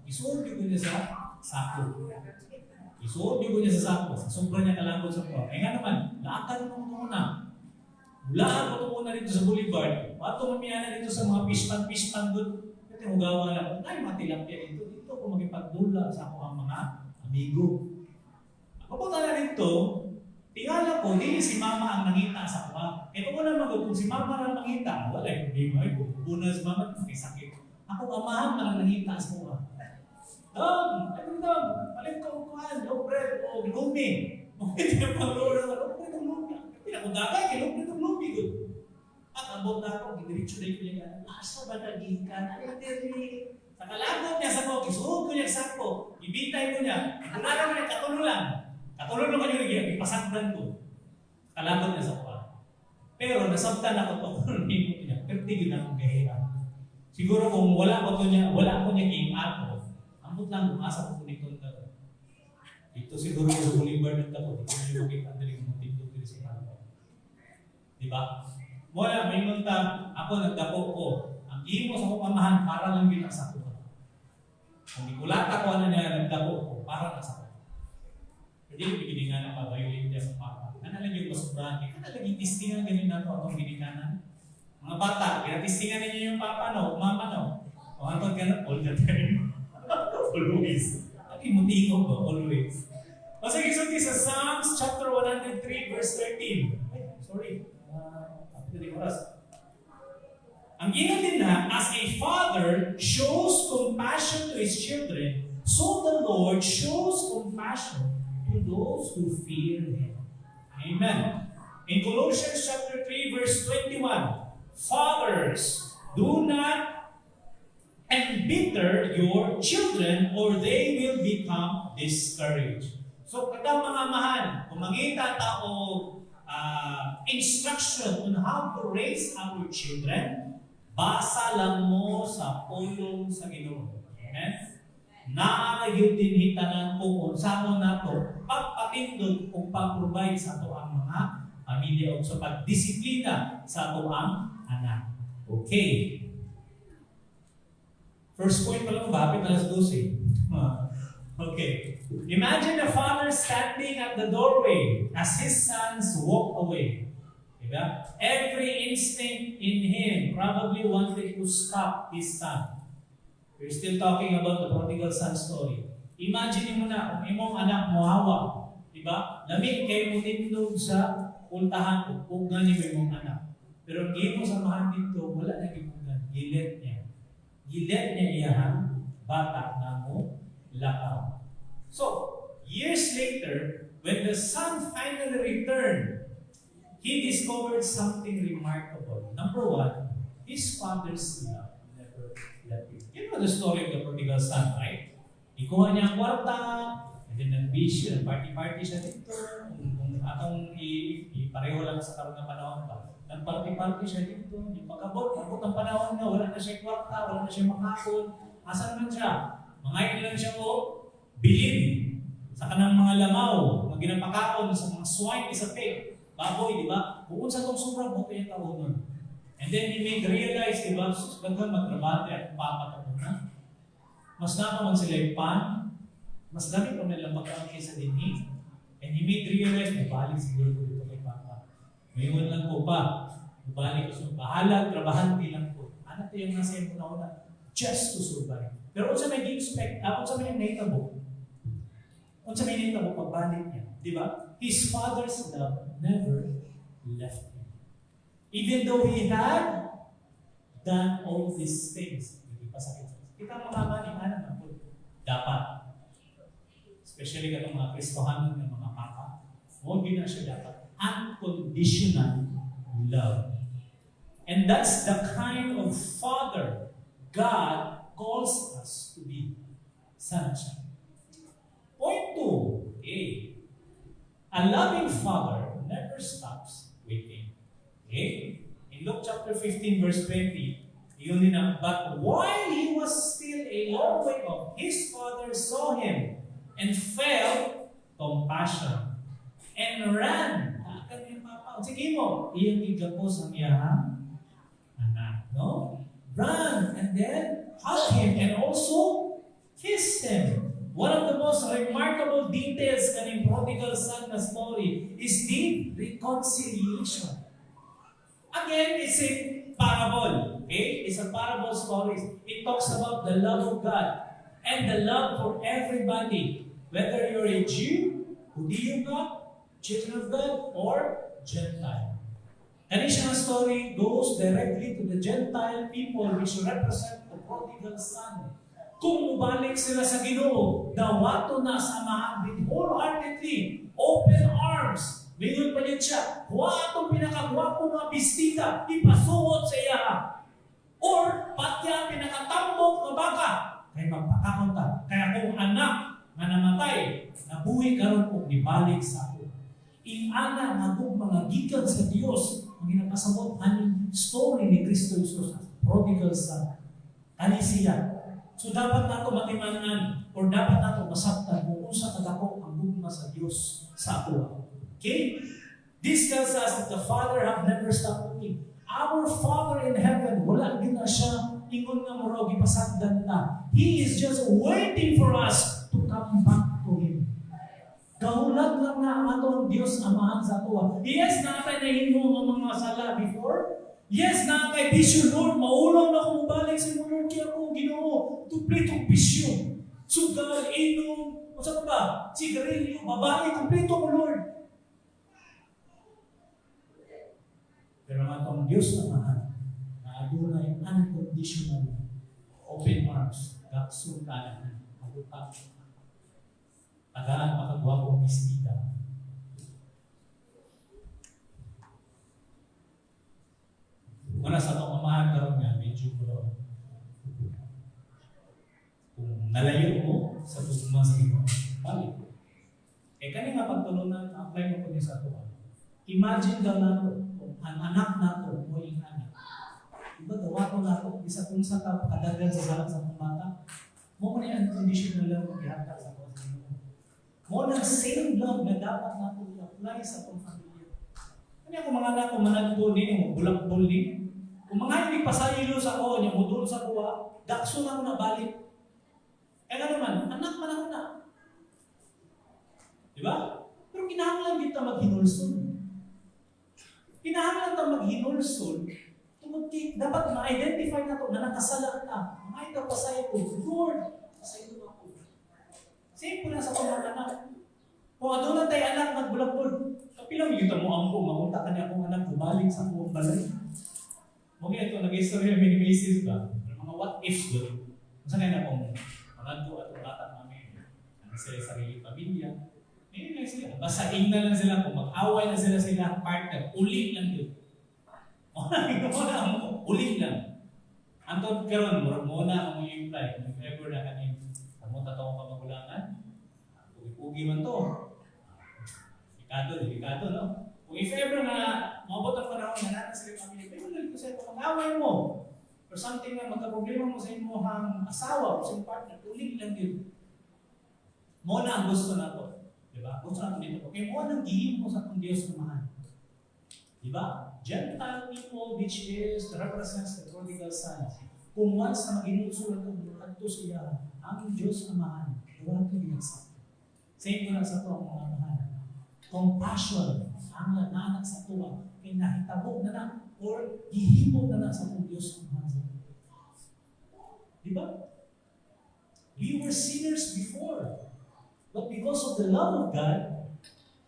[SPEAKER 2] isuod yun niya sa sako. Isuod yun niya sa sako. Kasubra niya kalagot sa ako. Eh nga naman, lakad mo ito muna. Bulaan mo ito muna dito sa boulevard. Pato mamiyana dito sa mga pispan doon. Kasi hugawa lang. Ay, matilapya dito. Dito ko magipagdula sa ako ang mga amigo. Ako po tala dito, tingala ko, hindi si mama ang nangita sa ako. Eh kung wala kung si mama ang nangita, wala yung problema. Una si mama, may sakit. Ako amahan na nangita sa ako. Dom, palit ko kuhan, no bread, o lumi. Hindi na pang-lura na, no bread, o lumi. Pinakundagay, no bread, o lumi. At abot na ako, giniritso na yung niya, asa ba nagikan? Ay, dili. Sa kalagot niya sa ko, isuhog ko niya sa ko, ibitay ko niya, kunala mo niya, katululan. Katulad mo kanyo niya, ipasakdan ko. Kalagot niya sa ko. Pero nasabtan ako ito, kung niya, pero tigil na akong gahiran. Siguro kung wala ko niya game ako, ambot lang umasa ko nito na. Ito siguro yung boulevard ng tako, dito nyo yung makita na rin yung tindog din si Pano. Diba? Wala, may munta, ako nagdapo ko. Ang imo sa kupamahan, para lang binasa ko. Kung ikulata ko ano niya, nagdapo ko, para lang sa ko. Hindi ko biginingan ang pag-violate niya sa papa. Ano lang yung masubrahan? Ano lang yung tistingan ganun na ito atong binikanan? Mga bata, pinatistingan ninyo yung papa, no? Mama, no? O hantod ka na, all the time. Always. Lagi mo tingog ko, always. O sige, so sa Psalms chapter 103, verse 13. Ay, sorry. Ang ingat din na, as a father shows compassion to his children, so the Lord shows compassion to those who fear Him. Amen. In Colossians chapter 3, verse 21, fathers, do not embitter your children or they will become discouraged. So, kada mga mahal, kung mangita tao instruction on how to raise our children, basa lang mo sa pulong sa Ginoo. Amen? Naayod din hitanan kung unsamo nato pagpatindog kung pag-provide sa ato ang mga pamilya o sa pagdisiplina sa ato ang anak. Okay. First point pa lang, bakit alas 12? Okay. Imagine a father standing at the doorway as his sons walk away. Diba? Every instinct in him probably wanted to stop his son. We're still talking about the prodigal son story. Imagine mo na kung imong anak mo hawa. Diba? Lamig kayo mo tindog sa ultahan kung gani mo imong anak. Pero hindi mo samahan dito, wala na gibugan. Gilet niya. Gilet niya iyang bata na mo lakaw. So, years later, when the son finally returned, he discovered something remarkable. Number one, his father's love never left him. You know the story of the prodigal son, right? Ikuha niya ang kwarta, and then nag-bisyo, nag-party-party siya dito. Kung atong ipareho lang sa karoon ng panahon ba. Nag-party-party siya dito. Yung pagkabot ang panahon na, wala na siya kwarta, wala na siya makakon. Asan naman siya? Mangayon lang siya bilin sa kanang mga lamaw na ginapakaon sa mga swine sa pig. Baboy, di ba? Bukod sa itong sobrang buto yung taon nun. And then he made realize, di ba? Ganda magtrabaho at papatapon na. Mas naman sila yung pan. Mas dami pa nila magkaroon kaysa dinhi. And he made realize, mabalik siguro ko dito kay Papa. Ngayon lang po pa. Mabalik ko sa bahala, trabahan lang po. Ano ito yung nasa yung una? Just to survive. Pero kung sa may expect, kung sa may naitabo, kung sa may naitabo, pagbalik niya. Di ba? His father's love never left him. Even though he had done all these things, hindi pa sakit. Kita mo naman yung anak na po. Dapat. Especially katong mga Kristohanon ng mga papa. Huwag na siya dapat. Unconditional love. And that's the kind of father God calls us to be. Sana siya. Point 2. Okay. A loving father never stops waiting. Okay? In Luke chapter 15, verse 20, yun din ang, but while he was still a long way off, his father saw him and felt compassion and ran. Sige mo, iyang igapos ang iyang anak. No? run and then hug him and also kiss him. One of the most remarkable details in prodigal son na story is the reconciliation. Again, it's a parable. Okay? It's a parable story. It talks about the love of God and the love for everybody. Whether you're a Jew, Hudiyo ka, children of God, or Gentile. Kani siya story goes directly to the Gentile people which represent the prodigal son. Kung mubalik sila sa Ginoo, dawato na samahan with wholeheartedly, open arms. Mingon pa niya siya, huwa itong pinakagwapo mga bistika, ipasuot sa iya. Or, patya pinakatambok na baka, kaya magpakakon ta. Kaya kung anak na namatay, nabuhi karon kung ibalik sa ako. Ingana nga kung mga gikan sa Diyos, ang ginapasabot aning story ni Kristo Jesus, prodigal son. Ani siya. So dapat nato matimanan or dapat nato masabtan kung unsa kadako ang gugma sa Dios sa ato. Okay? This tells us that the Father have never stopped looking. Our Father in heaven, wala din na siya ingon nga muro gipasagdan ta. He is just waiting for us to come back to Him. Kahulat lang na ang ato ang Dios amahan sa ato. Yes, nakatay na himo ang mga sala before. Yes, nakakay bisyo, Lord. Maulaw na kung balik sa mo, Lord. Kaya ako, Ginoo, tuplitong bisyo. Sugal, inom, o sa ba? Sigarilyo, babae, tuplito ko, Lord. Pero nga itong Diyos na mahal, na adunay unconditional open arms, kaksultanan, magutak, tagaan makagwapong mistika. Una sa itong amahan karoon nga, medyo kung nalayo mo sa tugma sa ito, balik. Kani nga pagtulunan, apply mo po niya sa ito. Imagine daw nato, kung ang anak nato, mo yung anak. Diba, gawa ko nato, isa kung sa kadagan sa salat sa pamata, mo na yung unconditional love mag-ihata sa mga sa ito. Mo na same love na dapat nato i-apply sa itong pamilya. Kani ako mga anak ko, managpo din, bulak-bul din. Kung mga hindi pasayilo sa ko, niya mudul sa kuwa, dakso na ko na balik. Eh nga naman, anak man ako na. Diba? Pero kinahanglan kita maghinulsol. Kinahanglan ta maghinulsol. Dapat ma-identify na to na nakasala na. Mga ito pasayilo, Lord, pasayilo ako. Same po na sa pamamanak. Kung aduna tayo anak nagbulak-bul, kapilang kita mo ang mamunta ka niya akong anak, bumalik sa akong balay. Okay, ito, nag-istorya mini basis ba? Mga what ifs doon. Saan kaya na kung mga doon at bata namin, ano sila sarili pamilya, ngayon lang sila. Basahin na lang sila kung mag-away na sila partner, uli lang yun. Uli lang. Antod karon muna ang mga imply, if ever na kanin, kamuta to ang kamagulangan, pugi-pugi man to. Delikado, no? Kung if ever na mabot ang panahon na natin sa pamilya, may magalit ko sa ito, mag-away mo. Or something na magka-problema mo sa inyong asawa o sa inyong partner, ulit lang yun. Mo na ang gusto na to. Diba? Gusto na dito. Okay, mo nang gihim mo sa itong Diyos na mahal. Diba? Gentile people which is represents the prodigal sons. Kung once na mag-inulsulan ko, adto siya, ang Diyos na mahal, wala ko ginagsak. Same ko lang sa ito ang mga mahal. Compassion, ang nananak sa tuwa, kay nahitabog na na, or gihimo na na sa itong Diyos na mahal. Diba? We were sinners before. But because of the love of God,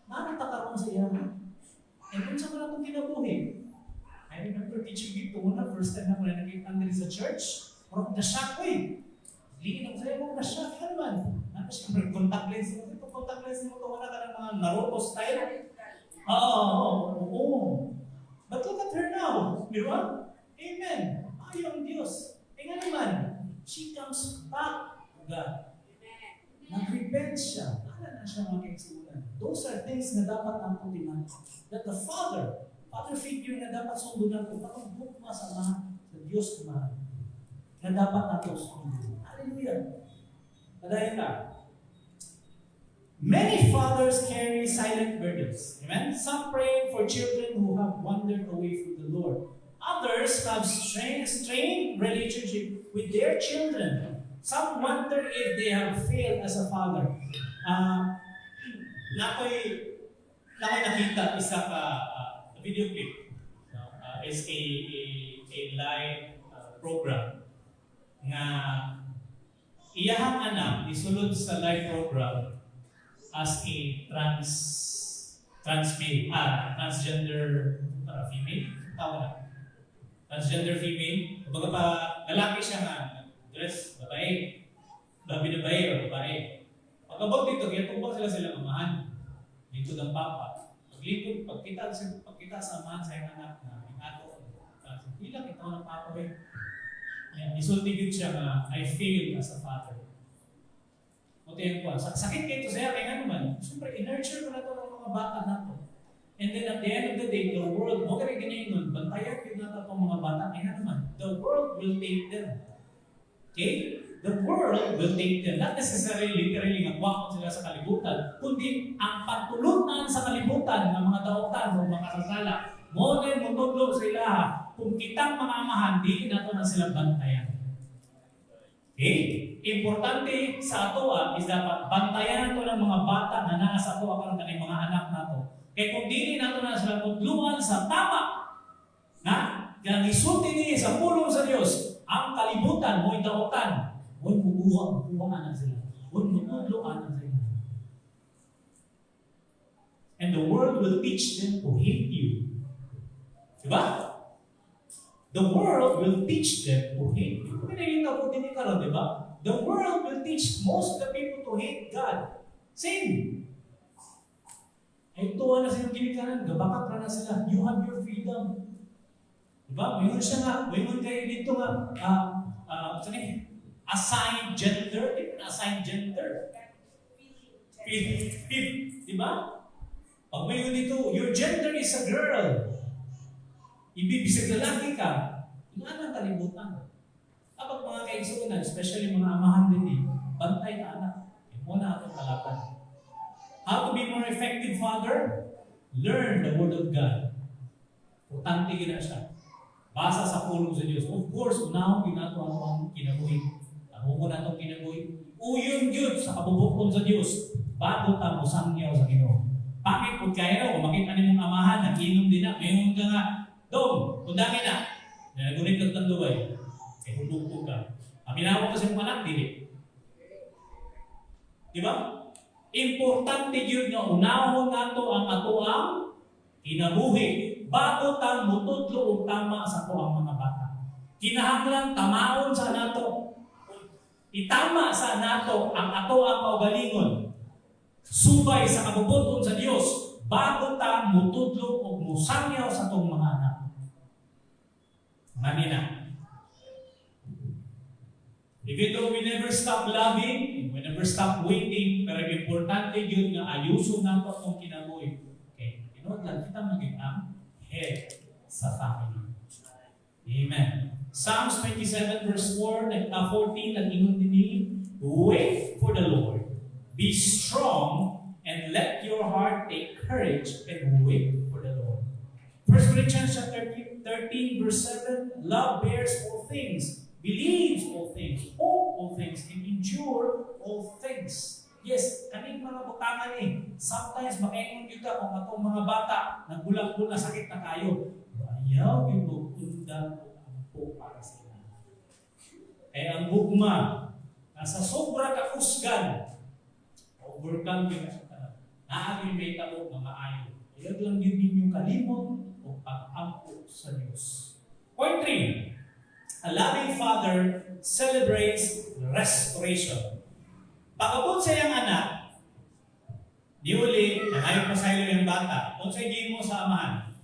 [SPEAKER 2] nakatakaroon sa iya. And kung saan ko na itong kinabuhi, I remember teaching dito, first time na ko na nakita nila sa church, parang na-shock ko eh. Lingin ako sa'yo, na-shock ka naman. Siyempre, contact lens mo. Ito, contact lens mo, wala ka ng mga Naruto style. Oo. But look at her now. Di ba? Amen. Ayaw ang Diyos. E nga naman, she comes back to God. Nag-repent siya. Wala na siya mga kaisunan. Those are things na dapat ang putinan. That the Father figure na dapat sundunan ko, kapag bukma sa Diyos na dapat natin sundunan. Hallelujah. Padahin ka. Many fathers carry silent burdens. Amen? Some praying for children who have wandered away from the Lord. Others fathers have strained relationship with their children. Some wonder if they have failed as a father. Nakoy nakita isa ka video clip. No? Is a live program nga iyahang anak isulod sa live program as a transgender female. Tawag na. Transgender female. Kumbaga pa, lalaki siya nga, dress, babae. Binabae o babae. Pagkabot dito, kaya tumbang sila amahan. Dito ng papa. Paglipod, pagkita sa amahan sa iyong anak na yung ato. Ilang ito ng papa ba? Isulti din siya nga, I failed as a father. O tayo po, sakit kayo ito sa'yo, kaya nga naman, siyempre, in-nurture ko na ito ng mga bata na ito. And then at the end of the day, the world, mo kaya ganyan nun, bantayan ko na ito ng mga bata, kaya nga naman, the world will take them. Okay? The world will take them. Not necessarily, literally, nagwakot sila sa kalibutan, kundi ang pagtulunan sa kalibutan ng mga daotan o mga kasasala, mo na yung mutudlo sa ilaha, kung kitang mga amahan, di na ito na sila bantayan. Okay? Importante sa ato is dapat bantayan ito ng mga bata na nasa ato ang kanilang mga anak nato. Kaya kung dili nato na sila tudluan sa tama, na isulti niya sa pulong sa Diyos, ang kalibutan mo'y daotan, mo'y bubuha-bubuhaan sila, mo'y mutudluan sila. And the world will teach them to hate you. Diba? The world will teach them to hate you. Kung pinaging po din ikaw, di ba? The world will teach most of the people to hate God. Same. Ay tuwa na silang ginikanan, gabakat na sila. You have your freedom. Di ba? Mayroon siya nga, mayroon kayo dito nga, assigned gender. Assigned gender. Di ba? Pag mayroon dito, your gender is a girl. Ibibisig lalaki ka, nga nang kalimutan. Kapag mga kaigsunan, especially mga amahan din bantay na anak. Yung muna atong kalaban. How to be more effective father? Learn the Word of God. Importante gina siya. Basa sa pulong sa Diyos. Of course, unahong ginato ang kinabuhi. Ang muna itong kinabuhi. Uyon yun sa kabubukon sa Diyos. Bago ta mo sangyaw sa Ginoo. Bakit? Kung kaya raw, makita ni mong amahan, nag-inom din na, mayroon ka nga, Dong, kundangin na. Nagunit ng tanduay. Eh, hulog ka. Aminawa kasi yung anak, dili. Diba? Importante yun nga unahon nato ang atoang kinabuhi bago tang mutudlo o tama sa ato ang mga bata. Kinahanglan tamaon sa nato. Itama sa nato ang ato ang kaugalingon. Subay sa kabubuton sa Dios bago tang mutudlo o musangyaw sa atong mga anak. Manina. Even though we never stop loving, we never stop waiting, pero importante yun nga ayuso nato itong kinabuhi. Okay, inood lang, kita maging ang head sa family. Amen. Psalms 27 verse 4, 14, at ingon din wait for the Lord. Be strong and let your heart take courage and wait for the Lord. 1 Corinthians chapter 13 verse 7, love bears all things, believes all things, hope all things, and endure all things. Yes, kaning mga butangan sometimes makaingon kita kung atong mga bata nagbulag-bulag na sakit na kayo. Ayaw yung magundang po para sila. Kaya ang bugma, nasa sobra kahusgan, overcome yun na siya. Naagin may talog na maayo. Ayaw lang yun ninyong kalimot o pag-ampo sa Diyos. Point 3. A loving father celebrates restoration. Pagkabot sa iyang anak, di uli, nangayot mo sa ilo yung bata, kung sa mo sa amahan,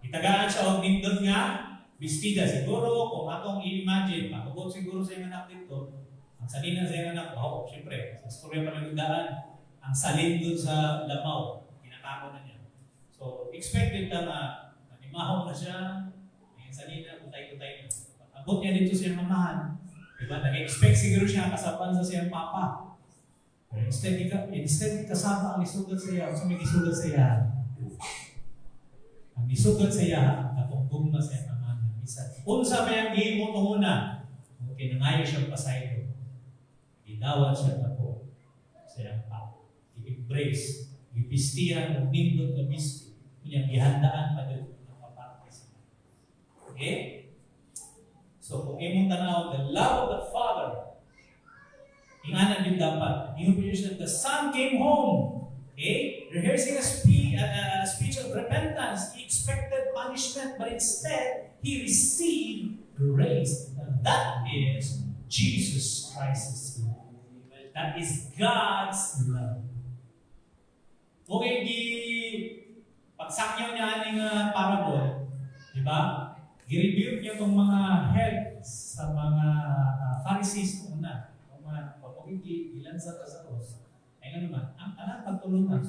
[SPEAKER 2] itagaan siya o nindot nga, bestida siguro, kung atong i-imagine, pagkabot siguro sa iyang anak dito, ang salin sa iyang anak, siyempre, sa storya pa nagdaan, ang salin dun sa lamaw, pinatako na niya. So, expected na nanimahaw na siya, may salin na, utay-utay na. Pagkabot niya dito sa iyang amahan, diba? Nag-expect siguro siya kasapan sa siyang papa. Pero instead kasama ang isugat sa iya, so may isugat sa iya. Ang isugat sa iya, natungkong na siya. Unsa may ang gihimo to una? Okay, nangayo siya pasaylo. Idawat siya na po. Siya pa. I-embrace. Ipistihan ng nindot na misti. Kunyang ihandaan pa doon. Okay? So, kung imong tanaw, the love of the Father, ingana din dapat. Yung position, the Son came home. Okay? Rehearsing a speech of repentance. He expected punishment, but instead, he received grace. And that is Jesus Christ's love. That is God's love. Okay, pagsakyaw niya aning parable, di ba? I-rebuke niya itong mga head sa mga Pharisees noon na. Kung mga ilansa ka sa cross. Ay nga naman, ang anak pagtulungan.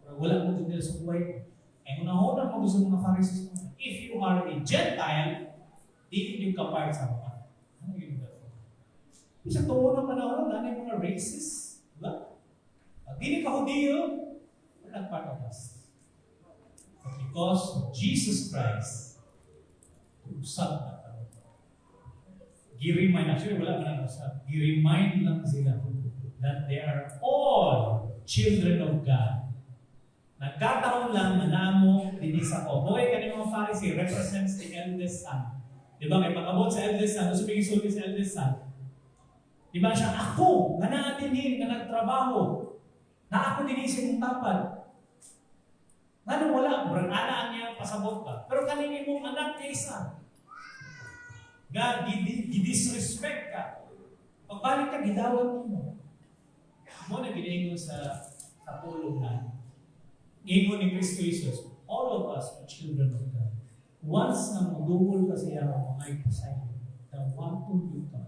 [SPEAKER 2] Wala mo dito sa buhay. Ay unahon mo sa mga Pharisees noon. If you are a Gentile, di yung kapart sa mga. Ano yun ba? Isa tungo ng panahon, nanay mga racist. Diba? Pag di ka Hudiyo, we're not part of us. But because of Jesus Christ, usap na tayo. Gi-remind, actually wala man ang usap. Gi-remind lang sila that they are all children of God. Nagkataon lang na namo din sa ko. Buhay ka ng mga Pharisee represents the eldest son. Di ba? May pag-abot sa eldest son. Gusto biging sulti sa eldest son. Di ba siya? Ako, na naatinin, na nagtrabaho. Na ako din isip mong tapad. Ano wala? Anaan niya pasabot ka. Pero kanini mong anak kaysa. God, gidisrespect ka. Pagbalik ka, gidawat mo. Mo na ginaingon sa pulong na. Ingon ni Kristo Jesus, all of us are children of God. Once na magugol ka siya ang mga ipasay, the one to you ka.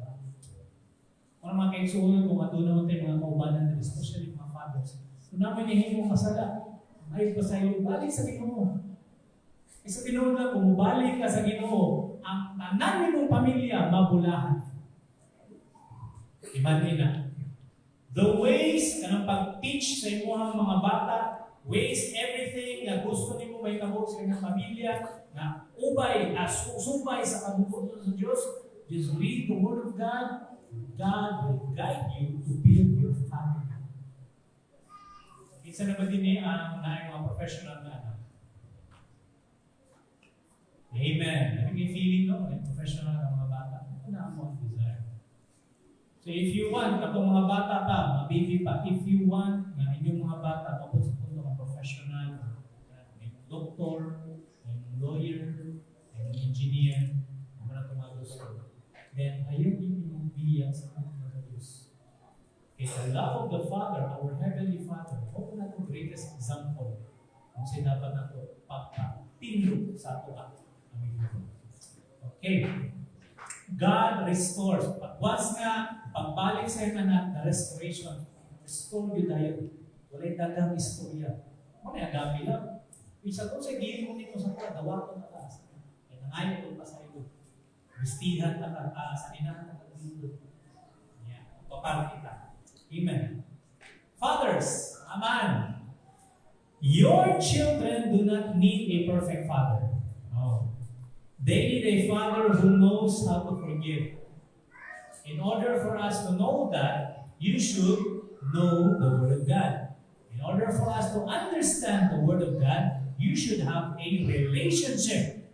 [SPEAKER 2] Kung mga kaigsuunan, kung ato naman tayo mga kaubanan, especially mga fathers, kung naman niya mo kasala, ay pasayo, balik sa Ginoo. Isa tinuod lang, kung balik ka sa Ginoo, ang tanan mong pamilya mabulahan. Imagine na. The ways na pag-teach sa inyong mga bata, ways everything na gusto nimo may kabog sa inyong pamilya, na ubay, subay sa kabubuto sa Diyos, just read the Word of God. God will guide you to build your family. Isa na ba din ang mga professional na anak? Amen. Naging feeling no? Professional na mga bata. Ano na ang desire? So if you want, kapag mga bata pa, mga baby pa, if you want na inyong mga bata, kapag sa punto mga professional, may doctor, may lawyer, may engineer, mga na gusto, then ayaw yung biya sa mga Diyos. Okay, the love of the Father, our Heavenly Father, huwag na itong greatest example kung sinabi na ito, pagpapindog sa ito ang okay. God restores. Once nga, pagbalik sa iyo na the restoration, restore you dahil wala'y dagang istorya. Ano yung agami lang? Isa ko sa gili mo nito sa mga dawato na taas. Kaya nangayon ko pa sa iyo. Bistihan na sa inahan na dito. Yan. Papal kita. Amen. Fathers, aman. Your children do not need a perfect father. No. They need a father who knows how to forgive. In order for us to know that, you should know the Word of God. In order for us to understand the Word of God, you should have a relationship.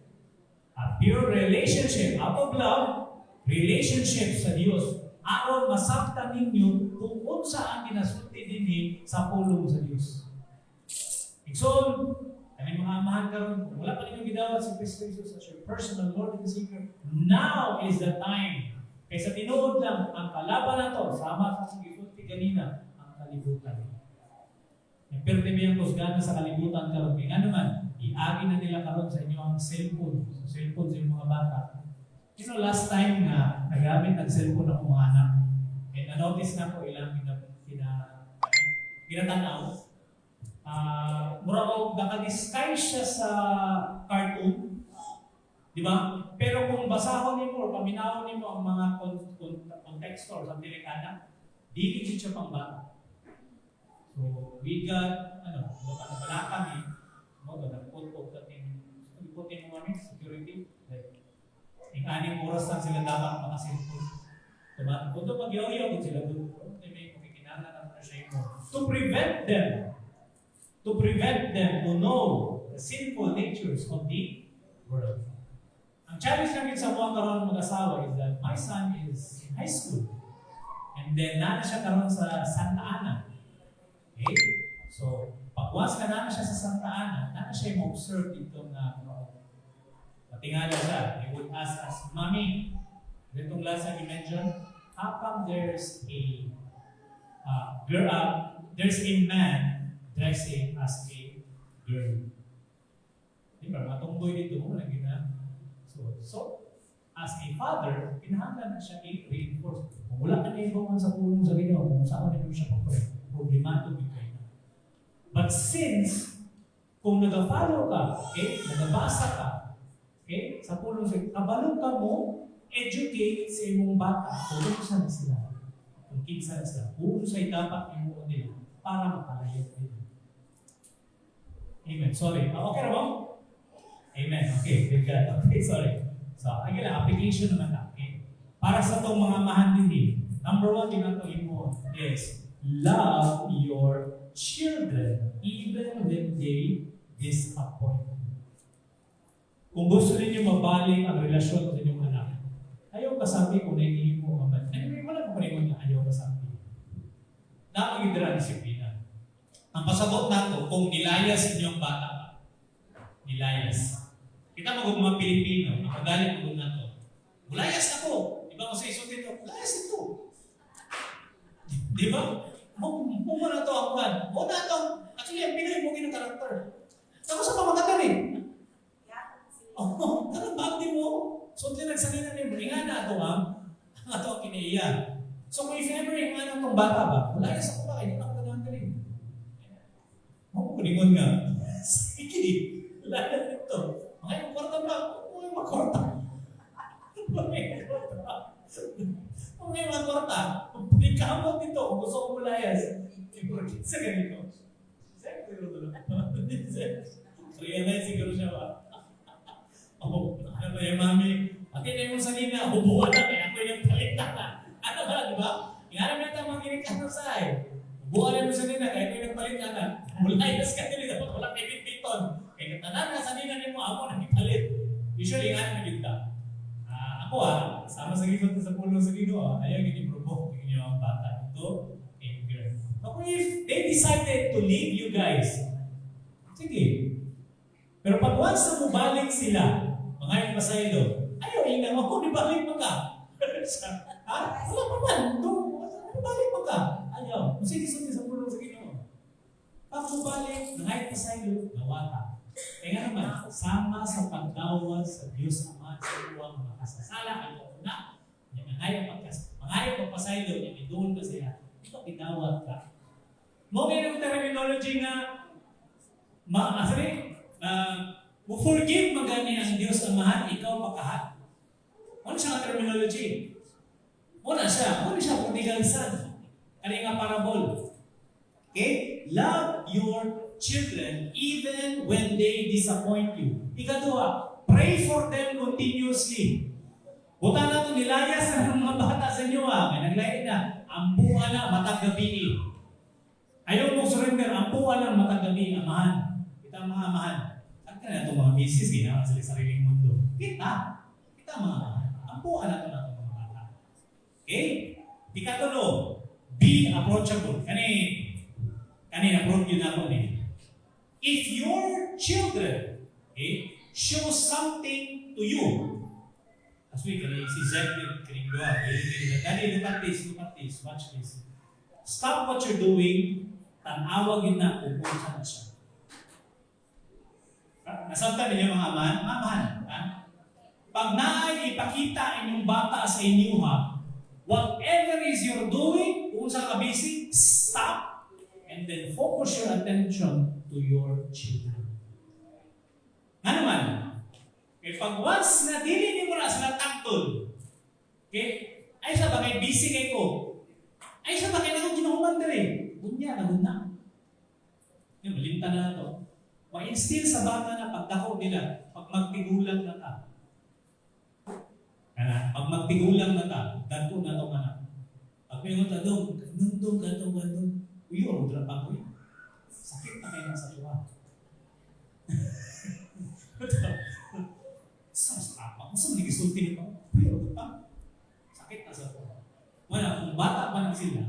[SPEAKER 2] A pure relationship out of love, relationship sa Diyos. Aron masabtan ninyo kung unsa ang ginasulti dinhi sa pulong sa Diyos. Ikson, kami mga amahan karon, wala pa ninyong gidawat si Kristo Jesus as your personal Lord and Savior. Now is the time. Kaysa tinuod lang ang kalaban na to, sama sa gisulti kanina, ang kalibutan. Yung pertibiyang kusgana sa kalibutan karon, kaya nga naman, iagi na nila karon sa inyo ang cellphone sa inyong mga bata. You know, last time na nagamit ng cellphone ng mga anak, and na-notice na ko ilang ginatanaw, mura ko naka-disguise siya sa cartoon, di ba? Pero kung basahon niyo or paminahon niyo ang mga context or something like that, di siya pang bata. So, we got, wala kami, nagput-put natin, iputin mo kami, security, like, aning oras lang sila dapat makasimple. Diba? Kung ito mag-yaw-yaw, kung sila doon, may makikinala na siya mo. To prevent them to know the sinful natures of the world. Ang challenge namin sa mga karoon mag-asawa is that my son is in high school. And then, nana siya karoon sa Santa Ana. Okay? So, pag once na nana siya sa Santa Ana, nana siya yung observe dito na matingala siya. He would ask us, Mommy, itong last I mentioned, how come there's a man dressing as a girl? Diba? Matumboy dito mo lagi na. So, as a father, pinahanglan na siya i-reinforce. Kung wala ka na ibang sa pulong sa Ginoo, kung saan na siya problemado bigay na. But since, kung nag-follow ka, okay, nagabasa ka, okay, sa pulong sa Ginoo, kabalo ka mo, educate sa imong bata, kung saan na sila, kung kinsa na sila, kung sa'y dapat imuon nila, para mapalayo nila. Amen. Sorry. Okay na ba? Amen. Okay. Good God. Okay, sorry. So, again, application naman na. Okay? Para sa itong mga mahandindi, number 1, din natin imo is love your children even when they disappoint you. Kung gusto ninyo mabaling ang relasyon sa inyong anak, ayaw kasabi kung nainihin mo ang anak. Wala mo rin nga ayaw kasabi. Nakagidra ang disiplina. Ang pasabot nato kung nilayas inyong bata pa. Nilayas. Kita mo mga Pilipino, nakagalit mo na to. Mulayas ako. Di ba kung sa iso dito, mulayas ito. Di ba? Mo na to ang kwan. Mo na to. Actually, ang Pinoy mo ginang karakter. Tapos sa pamagatan eh. Oh, ganun ba di mo? So, tinagsalina niyo, nga na ito ang ato ang kinaiya. So, kung if ever yung nga itong bata ba, mulayas ako ba? Hindi na ako ganun ka rin. Kuningon nga. Sige, mulayas ito. Mga kwarta ba? Mga kwarta. Mga kwarta. Pagkamot dito, kung gusto ko mulayas. Iburkit sa ganito. Realize siguro siya ba? Ano ba yung mami? Pati na yung salina, hubuan na kaya ako yung palita na. Ano ba, di ba? Ingarap natin ang mga ginigano sa ay. Hubuan na yung salina, kaya ako yung palita na. Mulayas ka nila, dapat walang pipit-piton. Kaya katanan na salina niyo mo, ako nang ipalit. Usually, nga na kita. Ako sama sa gilid sa pulong sa Ginoo, ayaw gini-provoke yung inyong bata. Ito, anger. Ako if they decided to leave you guys, sige. Pero pag once na mubalik sila, mga yung pasaylo, ayaw, inang ako, nibalik mo ka. Ha? Wala pa man. Nibalik mo ka. Ayaw. Sige, sa pulong sa Ginoo. Pag mubalik, mga yung pasaylo, nawata. Kaya naman, sama sa pagdawat sa Diyos Ama sa iwang mga kasasala, ano na, yung mga magpasaylo, yung idoon ka siya, ito pinawat ka. Mo yung terminology nga, forgive magani ang Diyos Amahan, ikaw pakahat. Ano siya nga terminology? Muna siya prodigal son. Ano nga parable? Okay? Love your children even when they disappoint you. Ikatwa, pray for them continuously. Buta na ito, nilayas na ng mga bata sa inyo may naglayin na, ampuan na matag gabi. Ayaw mong surrender, ampuan na matag gabi, amahan. Kita mga amahan. Saan ka na itong mga misis, ginawa sa sariling mundo? Kita mga amahan. Ampuan na ito na itong mga bata. Okay? Ikatulo, be approachable. Kanina approach yun ako If your children show something to you, as we can see Zebulun, Daddy, look at this, watch this. Stop what you're doing, tanawag yun na, upunsa na siya. Nasabtan ninyo mga amahan. Pag naay ipakita inyong bata sa inyo whatever is you're doing, kung sa kabisi, stop, and then focus your attention to your children. Nga naman, pag once na dili mo na sila tangtol, ay siya ba kay busy kay ko? Ay siya ba kay nang ginahuman dere? Bunya na. Yung malinta na ito. Ma-instill sa bata na pagdako nila, pag magtigulang na ka. tigulang na ta, dato na to anak. Pag may mga tadong, ganun. Uy, order pa ko. Sakit na kayo nasa tuwa. Masa manigisulti ni pa? Uy, order pa. Sakit na sa tuwa. Wala, kung bata pa lang sila,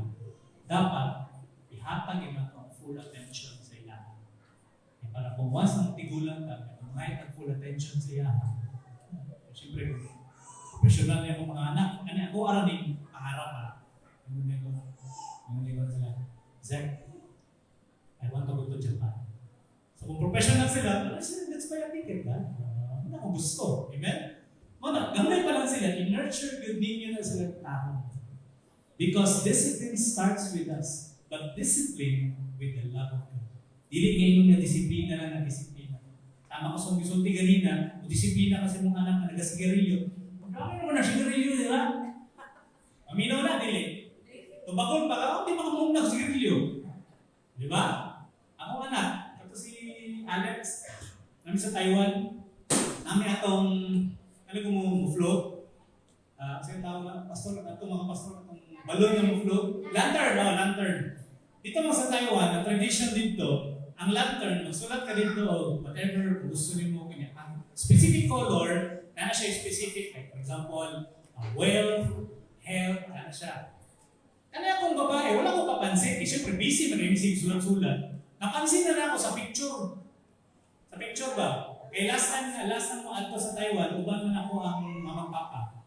[SPEAKER 2] dapat ihatag yung mga full attention sa ilaha. Para kung once ang tigulang ka, kung kahit ang full attention sa ilaha, siyempre, professional na yung mga anak. Ano ako araning, pangarap pa. Yung hindi ko sila, Zach, I want to go to Japan. So kung professional sila, let's buy a ticket ka. Ano ako gusto. Amen? Muna, gamay pa lang sila, in-nurture good ninyo na sila tao. Because discipline starts with us, but discipline with the love of God. Dili ngayon na disiplina lang na disiplina. Tama ko sa gisulti ganina, disiplina kasi mong anak na nagasigarilyo. Marami naman na sigarilyo, di ba? Aminaw na, dili. Tubakol pa ka, di makamong nagsigarilyo. Di ba? Ako anak, ito si Alex, namin sa Taiwan, namin atong, ano ko mo float? Kasi tawag na, pastor, ito mga pastor, itong balon na mo float. Lantern. Dito mo sa Taiwan, ang tradition dito, ang lantern, magsulat ka dito, whatever gusto mo kanya. Ang specific color, na siya specific, like for example, wealth, health, ano siya. Kaya akong babae, wala ko papansin. Eh, siyempre, busy, mag-imisig sulat-sulat. Napansin na ako sa picture. Sa picture ba? Eh, last time mo ato sa Taiwan, uban man ako ang mamang papa.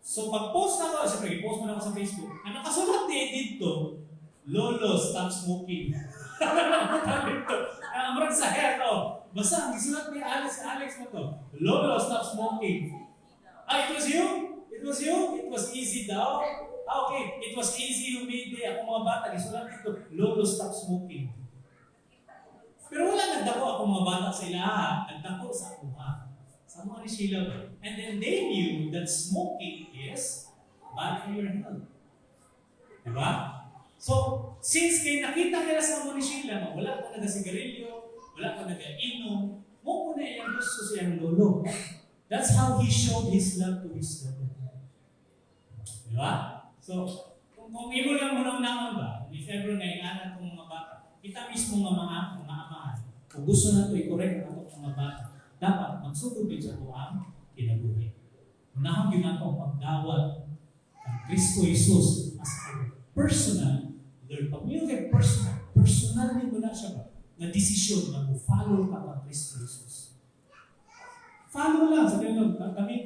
[SPEAKER 2] So, pag-post na ako, siyempre, i-post mo na ako sa Facebook. Ang nakasulat dito, Lolo, stop smoking. Amrag sa hair to. Basta, ang gisulat ni Alex mo to. Lolo, stop smoking. It was you? It was easy daw? Okay, it was easy yung midday. Ako mga bata, gisulat dito, Lolo, stop smoking. Pero wala nagdako ako mga bata sa ilaha. Nagdako sa akuha. Sa mga ni Sheila. And then they knew that smoking is bad for your health. Diba? So, since kayo nakita nila sa mga ni Sheila, wala ka nagasigarilyo, wala ka nag-inom, mo ko na yung gusto siyang lolo. That's how he showed his love to his lolo. Diba? So, kung imo lang mo nang naman ba, if ever na ingana itong mga bata, kita mismo nga mga amahan, kung gusto na ito i-correct na itong mga bata, dapat magsugod din sa tuwang kinabuhi. Unahang yun na ito ang pagdawat ng Kristo Jesus as a personal learn. Pag may okay, personal din mo na siya ba? Na desisyon na follow ka kang Kristo Jesus. Follow lang. Sabi lang, kami,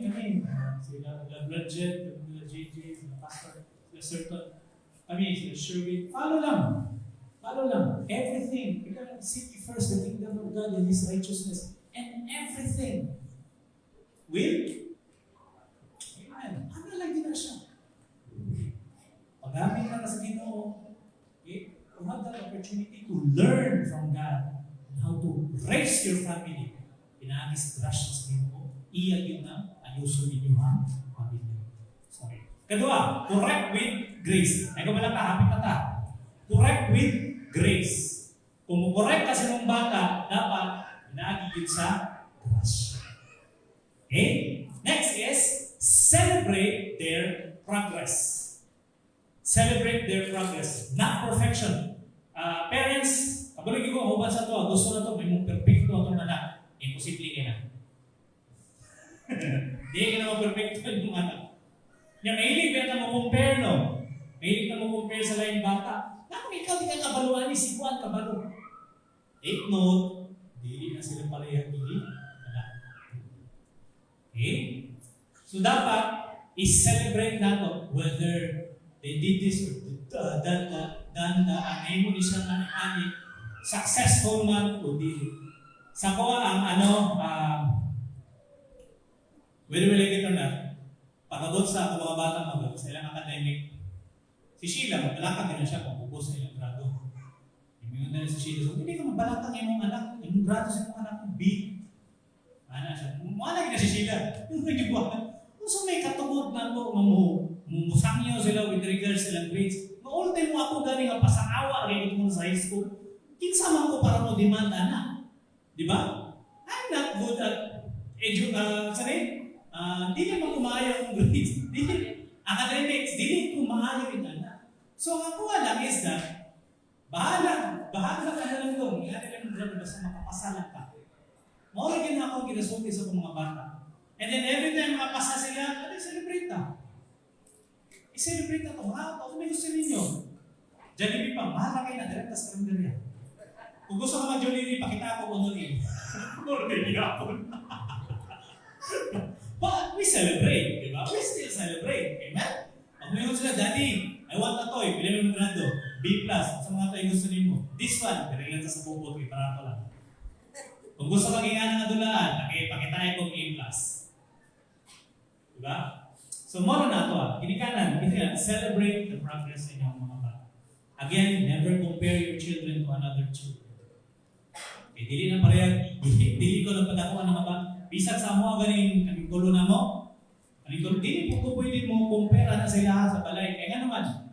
[SPEAKER 2] sila Bridget, sila JJ, sila Pastor, sila Certain, kami, sila Sherwin, follow lang. Everything. Because seek ye first the kingdom of God and His righteousness. And everything will, amen. Ano lang din na siya? Pag-amin ka na sa Ginoo, okay? You have that opportunity to learn from God how to raise your family. Pinagis grasya sa Ginoo, iya yun na ayuso ninyo ang pamilya. Sorry. Kedua, correct with grace. Ay ko malang kahapit na ta. Correct with grace. Kung correct kasi ng bata, dapat pinagigit sa grasya. Okay? Next is, celebrate their progress. Celebrate their progress, not perfection. Parents, kabalagi ko, huban sa to, gusto na to, may mong perfecto itong anak. Imposible ka na. Hindi ka naman perfecto yung anak. Yung mahilig ka na mo-compare, no? Mahilig ka mo-compare sa laing bata. Naku, ikaw di ka kabaluan, isipuan kabalo. Take note, dili na sila pareha, dili. Okay? So dapat, i-celebrate nato whether they did this or done ang emo ni siya na ani successful man o dili. Sa ko ang very kita na pagabot sa ako mga bata mag sa ilang academic. Si Sheila, magbalakang din na siya kung bubos sa ilang grado. Ibigyan na si Sheila, so hindi ka magbalakang yung anak, yung grado sa mga anak ng B. Ano siya? Muna na si Sheila. Yung nagibuhan. So may katugod na ito, musangyo sila with regards sa grades. No-all time mo ako galing nga pasangawa rin mo sa high school. Kinsa man ko para mo demanda na. Di ba? I'm not good at hindi naman kumaya ang grades. Academics, dili ko maayo yung anak. So, ang ako alam is that, bahala ka na lang doon. Ingatan lang doon, basta makapasalan ka. Maurigin na ako kinasulti sa mga bata. And then every time makapasa sila, celebrate na. I-celebrate na ito. Kung may gusto ninyo, Jollibee pa, bahala kayo na, direct sa kalendarya. Kung gusto ka mag-Jollibee, pakita ako kung ano yun. Order niya ako. But we celebrate, di ba? We still celebrate. Amen? Pag mayroon sila, Daddy, I want a toy. Pili mo ng grado. B+. Sa mga toy gusto mo. This one, pili lang sa bubot. Para ko lang. Kung gusto kang ingana na dulaan, pakitahin kong A+. Di ba? So, moro na ito Ginikanan, celebrate the progress sa inyong mga bata. Again, never compare your children to another children. Dili na pareha, dili ko lang padakuan ng mga bisag sa mo ganing kaming kulo na mo. Kaning kulo dili po pwede mo kumpara na sa ilaha sa balay. Kaya nga naman,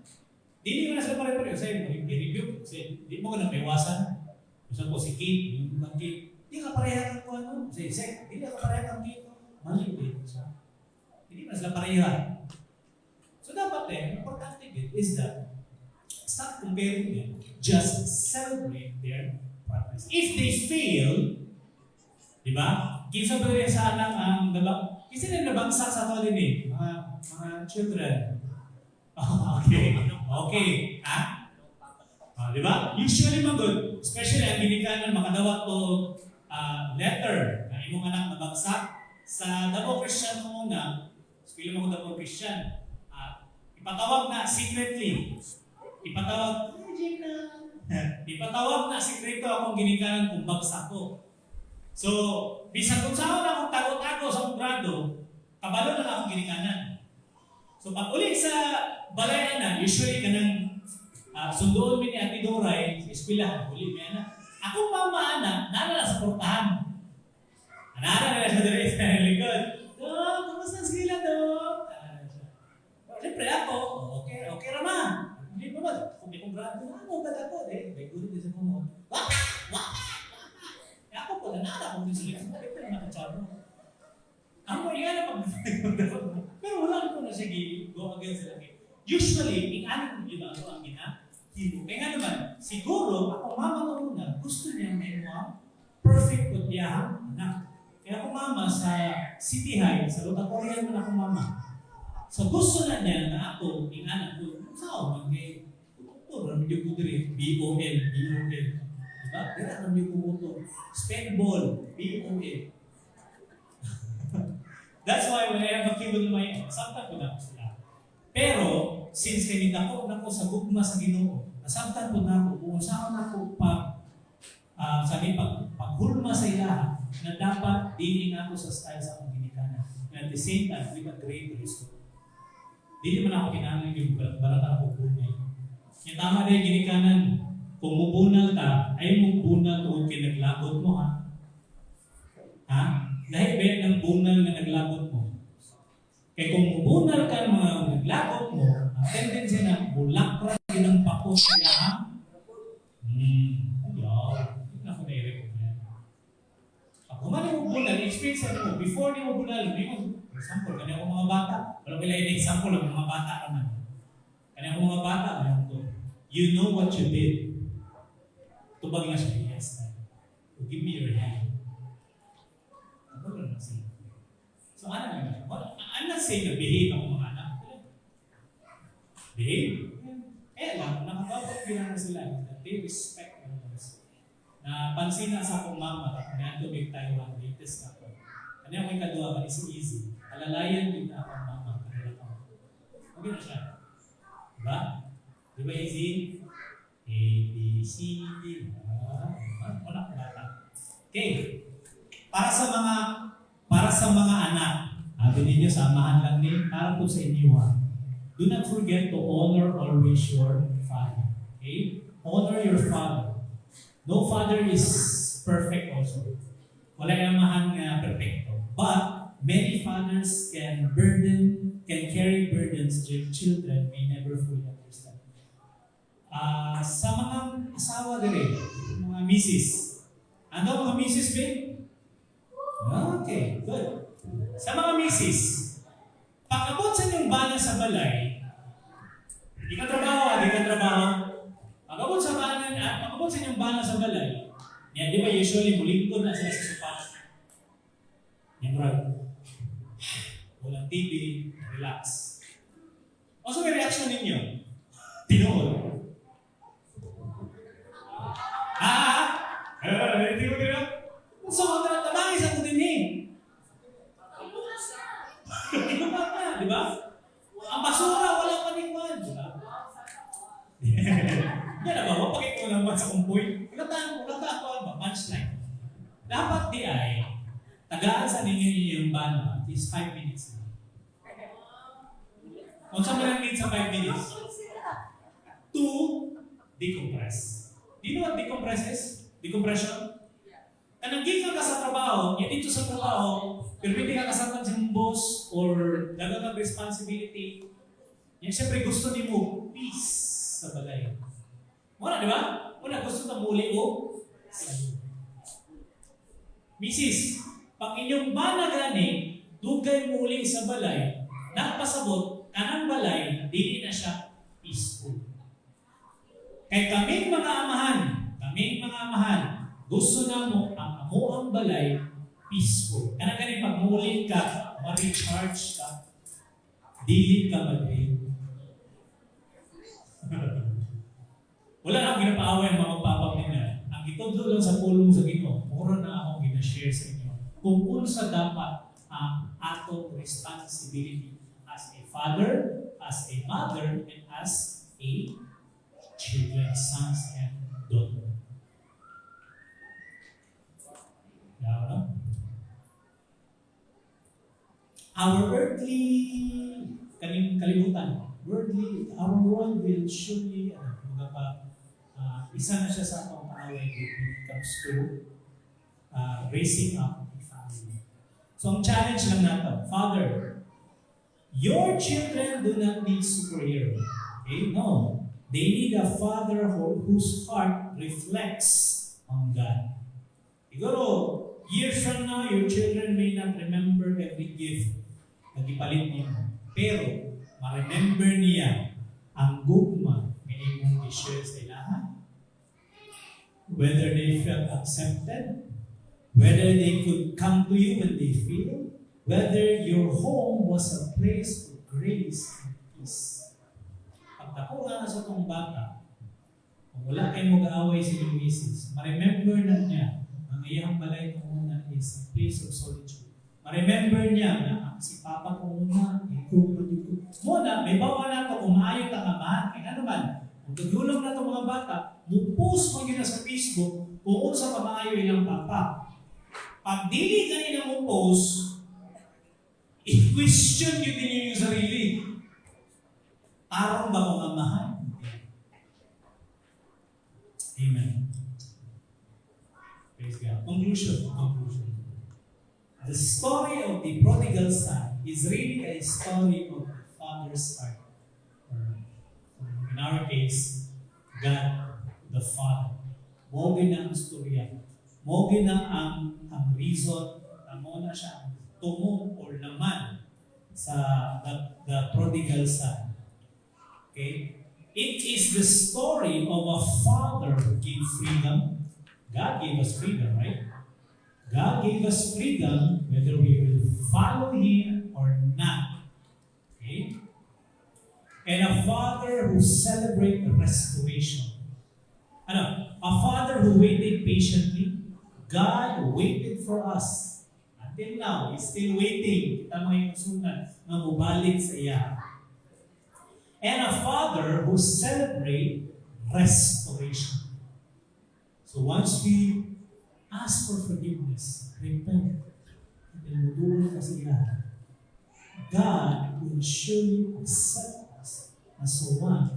[SPEAKER 2] dili mo na sa pare-pareho sa review kasi di mo na paiwasan. Gusto ko si Kate, yung ibang Kate, di ka pareha ko ano, si Sek, di ka pareha kang Kate. Mali din siya. Hindi mo na sila pareha. So dapat importante din is that stop comparing them, just celebrate their progress. If they fail, di ba? Kinsa ba rin sa anak ang kinsa na nabagsak sa ito din mga children. Okay. Ha? Di ba? Usually magod, especially ang ginikanan makadawat to letter na imong anak nabagsak sa Davao Christian mo na, pili mo Davao Christian, ipatawag na secretly. Ipatawag na sekreto akong ginikanan kung bagsak ko. So, bisag kung saan akong tago-tago sa grado, kabalo na akong ginikanan. So, pag uli sa balayanan, usually kanang sundoon mo ni Ate Doray sa eskwelahan, uli mo yan. Akong mama, nara sa portahan. Nara na siya dire sa likod. Dok, kumusta sila, Dok? Siyempre ako, okay raman. Hindi pa ba? Kung may kong grado, ano ba ako? May guru din sa mga. Ako po, nanala kong din sila. Bakit na nakacharo? Ako, yan na pag pero wala ko na sige, go against sila. Usually, ang ginagawa ang ginahilo. Kaya nga naman, siguro, ako mama ko muna, gusto niya may mga perfect o tiyahang anak. Kaya ako mama sa City High, sa Rotatorian mo na ako mama. So gusto na niya na ako, yung anak ko, sao, mag-gay, ramyo ko diri, B-O-L. Diba? Dira, ramyo ko mo to. Spend ball, B-O-L. That's why when I have a kid with my own, sabtan ko na sila. Pero, since kanina ko na ko sa gugma sa Ginoo, nasabtan ko na ako, kung saan ako paghulma sa ilaha, na dapat dining ako sa style sa akong ginikanan. And at the same time, with a great respect. Dili man ako kinahanglan yung balatan ako bunay. Yung tama na yung ginikanan, kung mubunal ka, ay mong bunal o kinaglagot mo ha. Ha? Dahil ba ng bunal na naglagot mo? Kaya kung mubunal ka ng mga naglagot mo, ang tendency na bulakra yun ang pakos niya ha? Ayaw. Hindi na ako na-i-record yan. Kung ano yung bunal, experience mo, before di mo bunal, example, kanya akong mga bata. Walang pala yung example ng mga bata naman. Kanya akong mga bata, you know what you did. Tubag na siya, yes. So give me your hand. Ano ba na siya? So ano nga? I'm not saying na behave ang mga anak. Behave? Lang, nakababot na sila. They respect others. Napansin na sa akong mama, na to make Taiwan, latest na ako. Kanya akong ikadua, is easy. Alalayan din na akong mama. Huwag na siya. Diba? Diba easy? A, B, C, D. Wala ko bata. Okay. Para sa mga anak, sabi ninyo, samahan lang din, para po sa inyo do not forget to honor always your father. Okay? Honor your father. No father is perfect also. Wala yung mahal nga perfecto. But many fathers can carry burdens their children may never fully understand. Sa mga asawa din, mga misis. Ano mga misis, babe? Okay, good. Sa mga misis, Pag-abot sa inyong bana sa balay, di ka trabaho, di ka trabaho. Pag-abot sa inyong bana sa balay, yan, di ba usually mulingkod na sila sa sopa. Yan, bro. Walang TV, relax. O so may reaction ninyo? Tinood. Hindi ko gano'n. So, nabangis ako din eh. Inuman na, di ba? Ang basura, walang paningman, di ba? Yan na ba? Mapakita ko naman sa kumpoy.Ulataan ko ba? Punchline. Dapat di ay, tagaan sa ninyo yung bana, at least 5 minutes. Kung saan mo lang need sa 5 minutes? To decompress. Do you know what decompress is? Decompression? Kanang ka sa trabaho, yan dito sa trabaho, pero hindi ka kasama sa boss or dagang responsibility. Yan siyempre gusto ni mo, peace sa bagay. Muna, di ba? Muna, gusto na muli o Mrs., pag inyong bana gani, dugay muli sa balay, nagpasabot, kanang balay, dili na siya peaceful. Kaya kaming mga amahan, gusto na mo ang amuang balay peaceful. Kanang gani pagmulit ka, ma-recharge ka, dili ka mag-rin. Wala na akong ginapaaway ang mga papang nila. Ang itudlo lang sa pulong sa Ginoo, mura na akong gina-share sa inyo. Kung unsa dapat ang atong responsibility as a father, as a mother, and as a children, sons, and daughters. Now, no? Our earthly kalibutan, our world will surely, isa na siya sa atong kaaway when it comes to raising up a family. So, ang challenge lang natin, Father, your children do not need superhero. Okay? No. They need a father whose heart reflects on God. Siguro, years from now, your children may not remember every gift na gipalit niyo. Pero, ma-remember niya ang gugma na imong i-share sa ilahan. Whether they felt accepted, whether they could come to you when they feel, whether your home was a place of grace and peace. Pagkakuha sa itong bata, kung wala kayong mag-aaway sa inyong misis, ma-remember na niya ang iyang balay kung una is a place of solitude. Ma-remember niya na si Papa kung una, muna, may bawa na ito kung maayot ang amahan. Kaya naman, kung nagulong na itong mga bata, mupost mo yun sa Facebook kung sa pamaayo ilang Papa. Pag dili kanina mo post, i-question nyo din yung sarili. Tarong ba kong amahan? Amen. Praise God. Conclusion. The story of the prodigal son is really a story of the father's heart. In our case, God the Father. Mogi na ang storya. Mogi na ang reason na mo na siya ang tumo or laman sa the prodigal son. Okay? It is the story of a father who gave freedom. God gave us freedom, right? God gave us freedom whether we will follow Him or not. Okay? And a father who celebrates restoration. A father who waited patiently. God waited for us. Until now, He's still waiting. Kita mo yung sunod na mubalik sa iya. And a father who celebrates restoration. So once we ask for forgiveness, repent, and then mudulog ka sa iya, God will surely accept us as one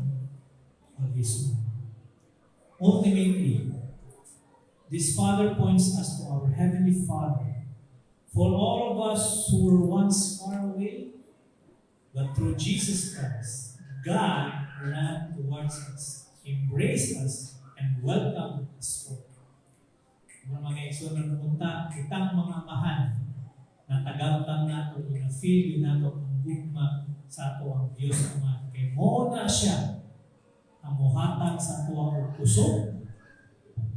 [SPEAKER 2] of His own. Ultimately, this Father points us to our Heavenly Father. For all of us who were once far away, but through Jesus Christ, God ran towards us, embraced us, and welcomed us forth. Mga ekso na pumunta, itang mga amahan na tagamtang nato, na-feel nato ang gugma sa ato ang Dios Ama. Kay mo na siya ang muhatag sa ato ang puso.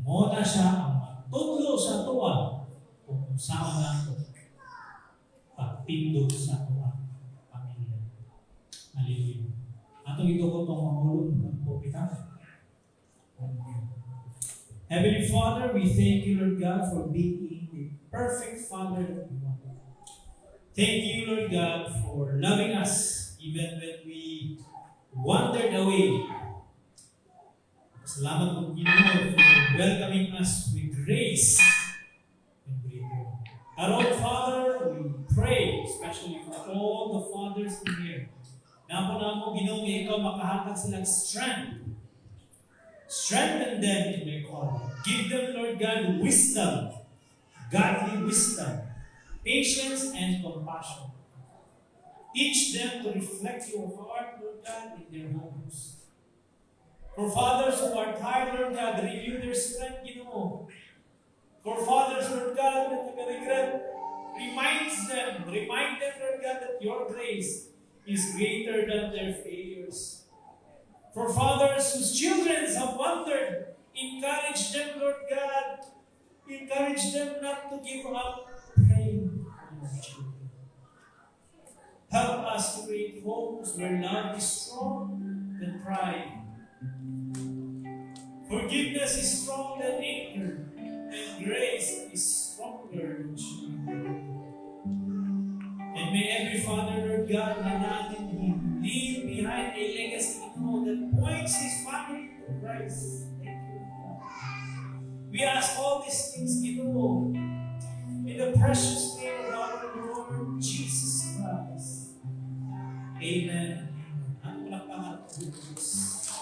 [SPEAKER 2] Mo na siya ang matudlo sa ato kung saan na ito pagpindot sa ato ang pamilya. Hallelujah. Atong ito ko itong mahulog ng pupita. Heavenly Father, we thank you, Lord God, for being the perfect Father that you want. Thank you, Lord God, for loving us even when we wandered away. Salamat po, Lord, for welcoming us with grace and grace. Our own Father, we pray, especially for all the fathers in here. Napo na mo, Ginoo, ikaw makahatag silang strength. Strengthen them in their calling. Give them, Lord God, wisdom, godly wisdom, patience, and compassion. Teach them to reflect your heart, Lord God, in their homes. For fathers who are tired, Lord God, renew their strength, Ginoo. For fathers, Lord God, that nag-regret, remind them, Lord God, that your grace is greater than their failures. For fathers whose children have wandered, encourage them, Lord God. Encourage them not to give up praying for their children. Help us to create homes where love is strong than pride. Forgiveness is strong than anger, and grace is stronger than shame. And may every father, Lord God, na natin leave behind a legacy that points his family to Christ. We ask all these things, Ginoo, in the precious name of our Lord Jesus Christ. Amen. Ang palakpakan ng Diyos.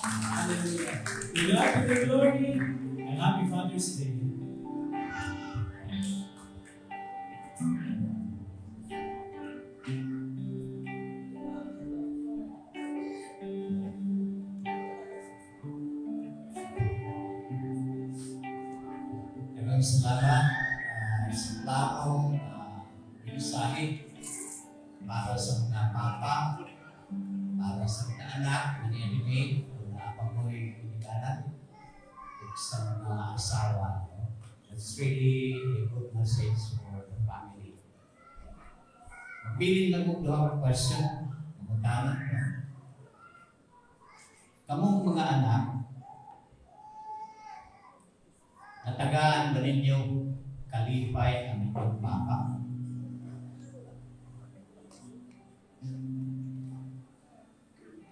[SPEAKER 2] Hallelujah. To God be the glory, and happy Father's Day.
[SPEAKER 3] Salamat sa plano mensahe para sa mga papa, para sa mga anak na ni-elevate na pamoy pinikanan sa mga asawa. No? That's really a good message for the family. Magpiling lang mo ang question, magtanong mo. Kamong mga anak, natagaan ba ninyo kalipay ang inyong papa?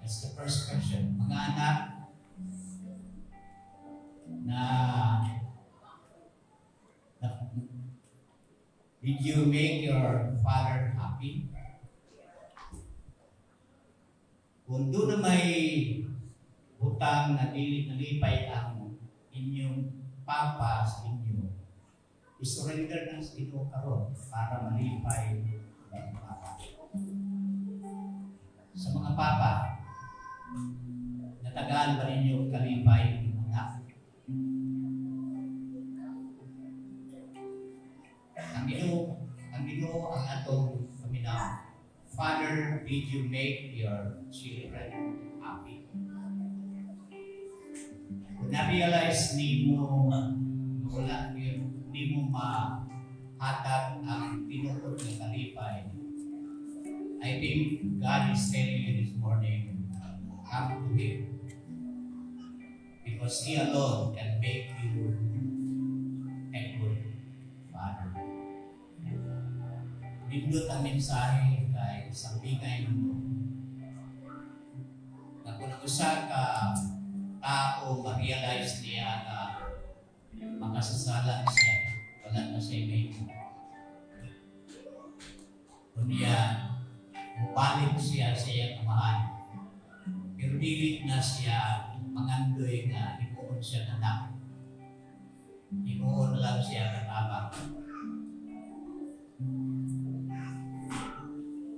[SPEAKER 3] That's the first question. Mga anak na did you make your father happy? Kung doon na may butang na nalipay ang inyong papa sa inyo, isurrender ng sa inyo karon para malipay ang papa. Sa mga papa, natagaan ba ninyo kalipay ng anak? Ang Ginoo ang atong paminaw. Father, did you make your children happy? Na-realize ni mo wala ni mo mahatag ang tinuod ng kalipay. I think God is telling you this morning, come to Him. Because He alone can make you a good father. Nindot ang mensahe kay isang bigay mo. Na kung usa ka tao ma-realize niya na makasasala siya, wala na siya may kunya balik siya sa iyang amahan, pero dili na siya mangandoy na himuon siya na anak, himuon lang siya katabang.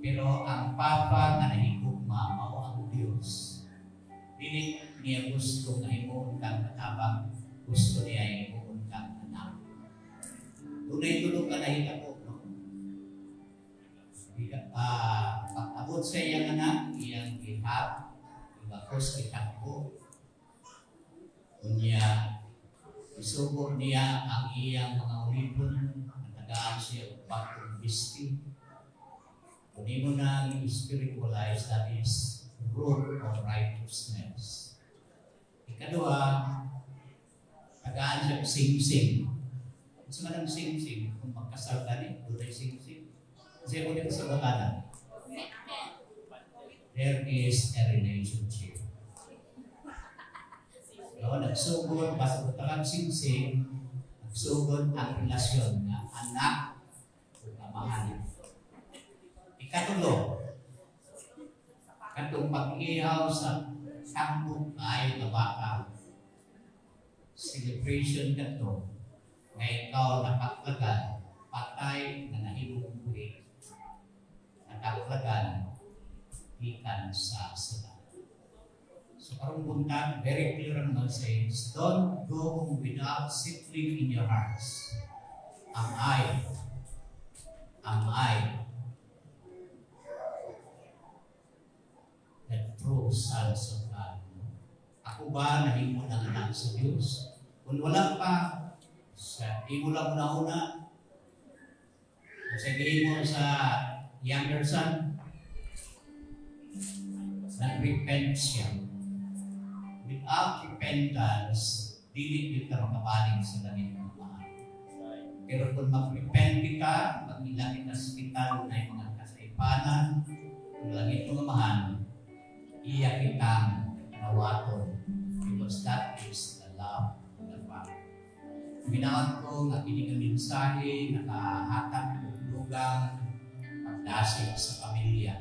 [SPEAKER 3] Pero ang papa nga nahigugma mao ang Diyos. Dili niya gusto na himuon kang katabang, gusto niya himuon kang anak. Tunay tulog ka na hitabo, no? Ambot sa iyang anak, iyang ihap, ibakos itakbo. Kunya, isugod niya ang iyang mga ulipon, natagaan siya upang bisti. Kunin mo na spiritualize, that is root of righteousness. Ikadua, tagaan siya sing-sing. Sa manang sing-sing, kung magkasal ka rin, doon ay sing-sing. Kasi mo din sa balanan. There is a relationship. So, nagsugod, bago talang sing-sing, nagsugod ang relasyon na anak o kamahan. Ikatulo, katong pag-ihaw sa kampong ay na baka, celebration ka to, na ikaw nakaklagan, patay na nahimong buhay, nakaklagan, ikan sa sila. So karong buntag, very clear ang message, don't go home without settling in your hearts. Am I the true sons of God? Ako ba nahimo ng anak sa Diyos? Kung wala pa, sa imo lang una-una, sa mo sa younger son, nag-repent siya. Without repentance, dili kita makabaling sa langit ng mahal. Pero kung mag-repent ka, mag-ilang kita sa hospital na yung mga kasaipanan, ang langit ng mahal, iya kitang nawaton. Because that is the love of the Father. Minawan ko nga kining mensahe, nakahatag ng lugang pagdasig sa pamilya.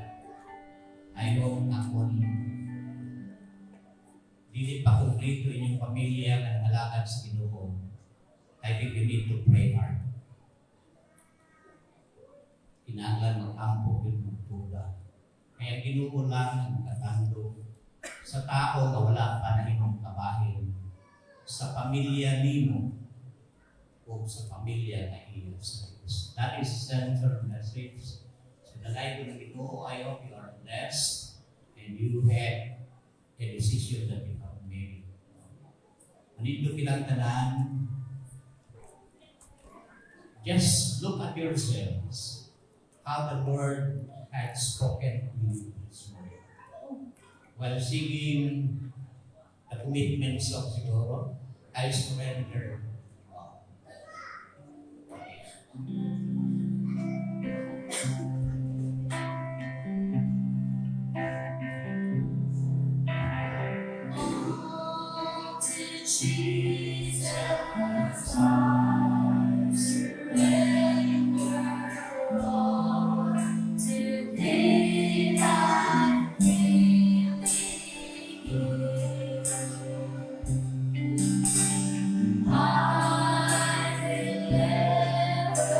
[SPEAKER 3] Ayaw nga kung dili pa kumplito inyong pamilya na nangalagad sa Ginoo, I think you need to pray hard. Kinahanglan mag-ampo yung magtuga. Kaya Ginoo lang ang katando sa tao na wala pa na imong kabahin, sa pamilya nimo o sa pamilya na iyo sa Diyos. That is the central message. So the life of Ginoo, I hope you are blessed and you have a decision that you have made. Manito kilang tanan, just look at yourselves, how the Lord had spoken to you this morning. While singing the commitments of siguro, I surrender.
[SPEAKER 4] Jesus, I surrender all. Today I freely give. I will ever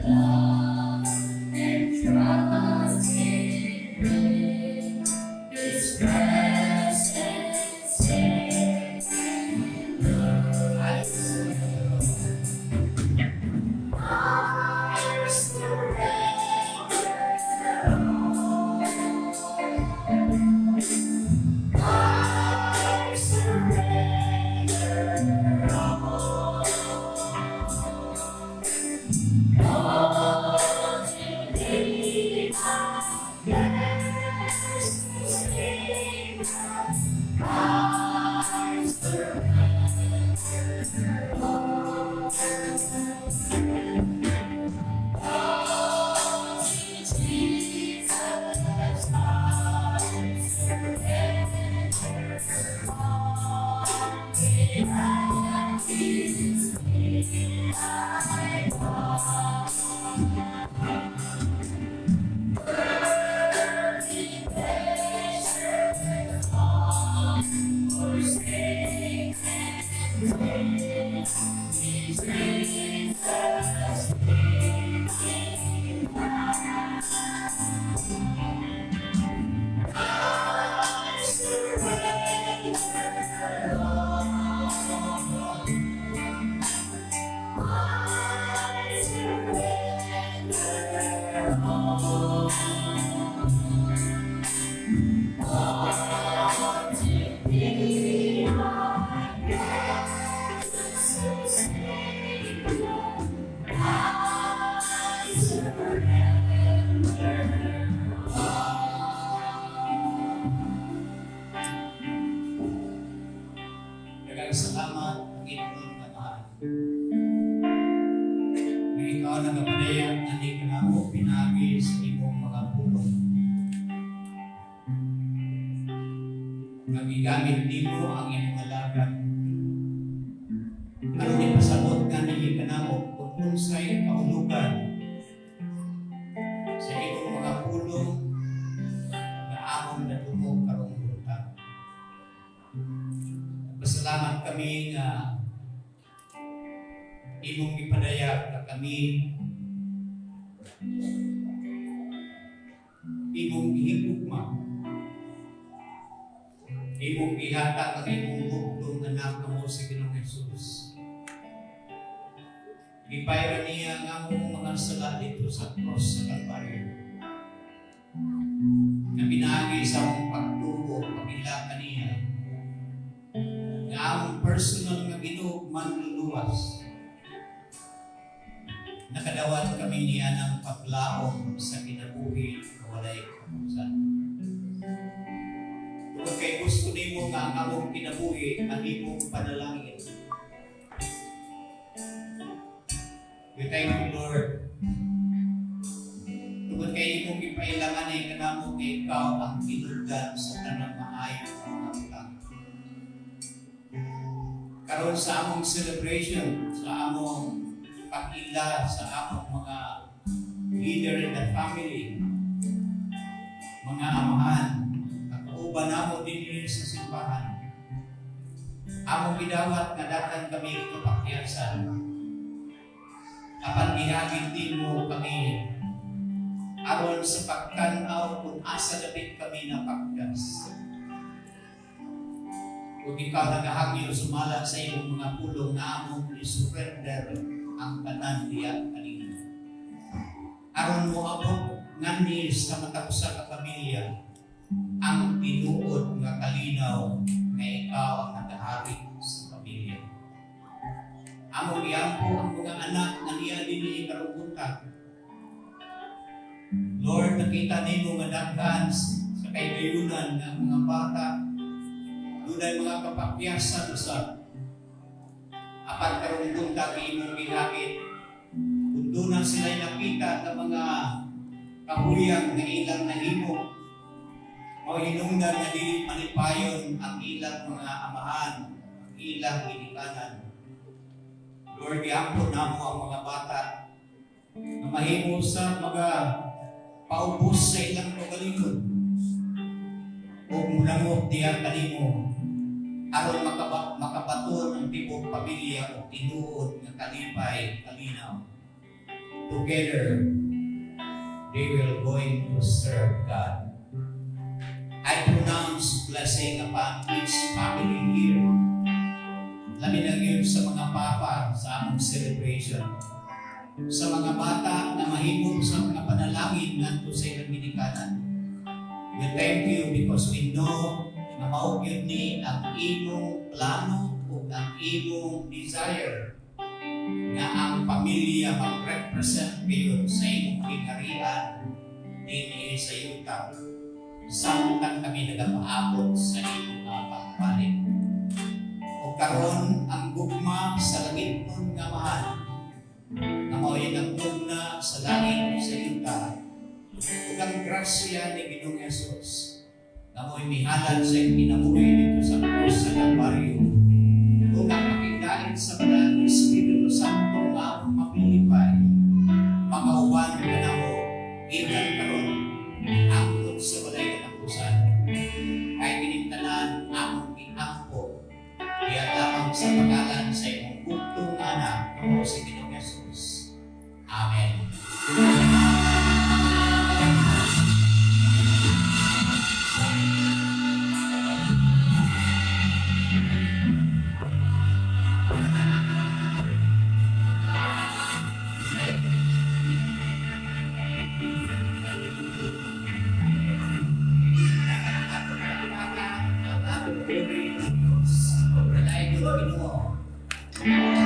[SPEAKER 4] love and trust in His presence. He's
[SPEAKER 3] Magigamit nimo ang imong alaga. Aron ipasabot nga nili kanamo kung unsay kahulugan sa imong mga pulong nga among nadungog karong buntag. Pasalamat kami nga imong ipadayag na kami imong gihigugma, imong gihatag ang imong bugtong anak nga mo si Ginoong Jesus. Gipayra niya ang among mga sala dito sa cross sa Kalbaryo. Na binagi sa among pagtubo, pagila kaniya. Nga among personal nga Ginoo manluluwas. Nakadawat kami niya ng paglaom sa kinabuhi na walay kapusan. Kung kay gusto nimo nga ang among kinabuhi ang imong panalangin. We thank you, Lord. Tungkol kay imong ipailangan ay kanamo kay ikaw ang kinulgan sa tanang maayo ng mga utang. Karon sa among celebration, sa among pag-ila sa among mga leader in the family, mga amahan, uban namo din sa simbahan. Among gidawat nga datan kami kapakyasan. Apan gihagin din mo kami aron sa pagtanaw kung asa dapit kami na pakyas. Kung ikaw nagahagyo sumalat sa iyong mga pulong na among isurrender ang tanan diya kanina. Aron mo abot ngani sa matapusa ka pamilya ang tinuod nga kalinaw nga ikaw ang nagahari sa pamilya. Among giyampo ang mga anak nga niya dinhi karong buntag. Lord, nakita nimo nga daghan sa kaigayunan ng mga bata, dunay mga kapakyasan usab. Apan karong buntag imong gihakit, kung doon sila nakita ng mga kahuyang na ilang nahimo, o hinungdan na dili manipayon ang ilang mga amahan, ang ilang ginikanan. Lord, giampo namo ang mga bata na mahimo sa mga paubos sa ilang kagalingon o mulamot diya kanimo aron makabaton ang tibok pamilya o tinuod nga kalipay kalinaw. Together, they will going to serve God. I pronounce blessing upon each family here. Lamin lang yun sa mga papa sa among celebration. Sa mga bata na mahimong sa mga panalangin nganto sa ilang ginikanan. We thank you because we know na maugyod ni ang imong plano o ang imong desire na ang pamilya mag-represent kayo sa imong kinarian din sa yuta. Samtang kami nagapaabot sa imong pagpalit. O karon ang gugma sa langit nun nga mahal na mao'y nagtugna sa langit sa yuta ug ang grasya ni Ginoong Jesus na mo'y mihalan sa kinabuhi dito sa krus sa Kalbaryo ug ang makigdain sa banal nga Espiritu Santo nga among mapilipay mga uban nga namo gikan karon angkon sa walay katapusan kay kinintanan among giampo diya lamang sa pangalan sa imong bugtong anak nga si Ginoong Jesus. Amen. Ginoo.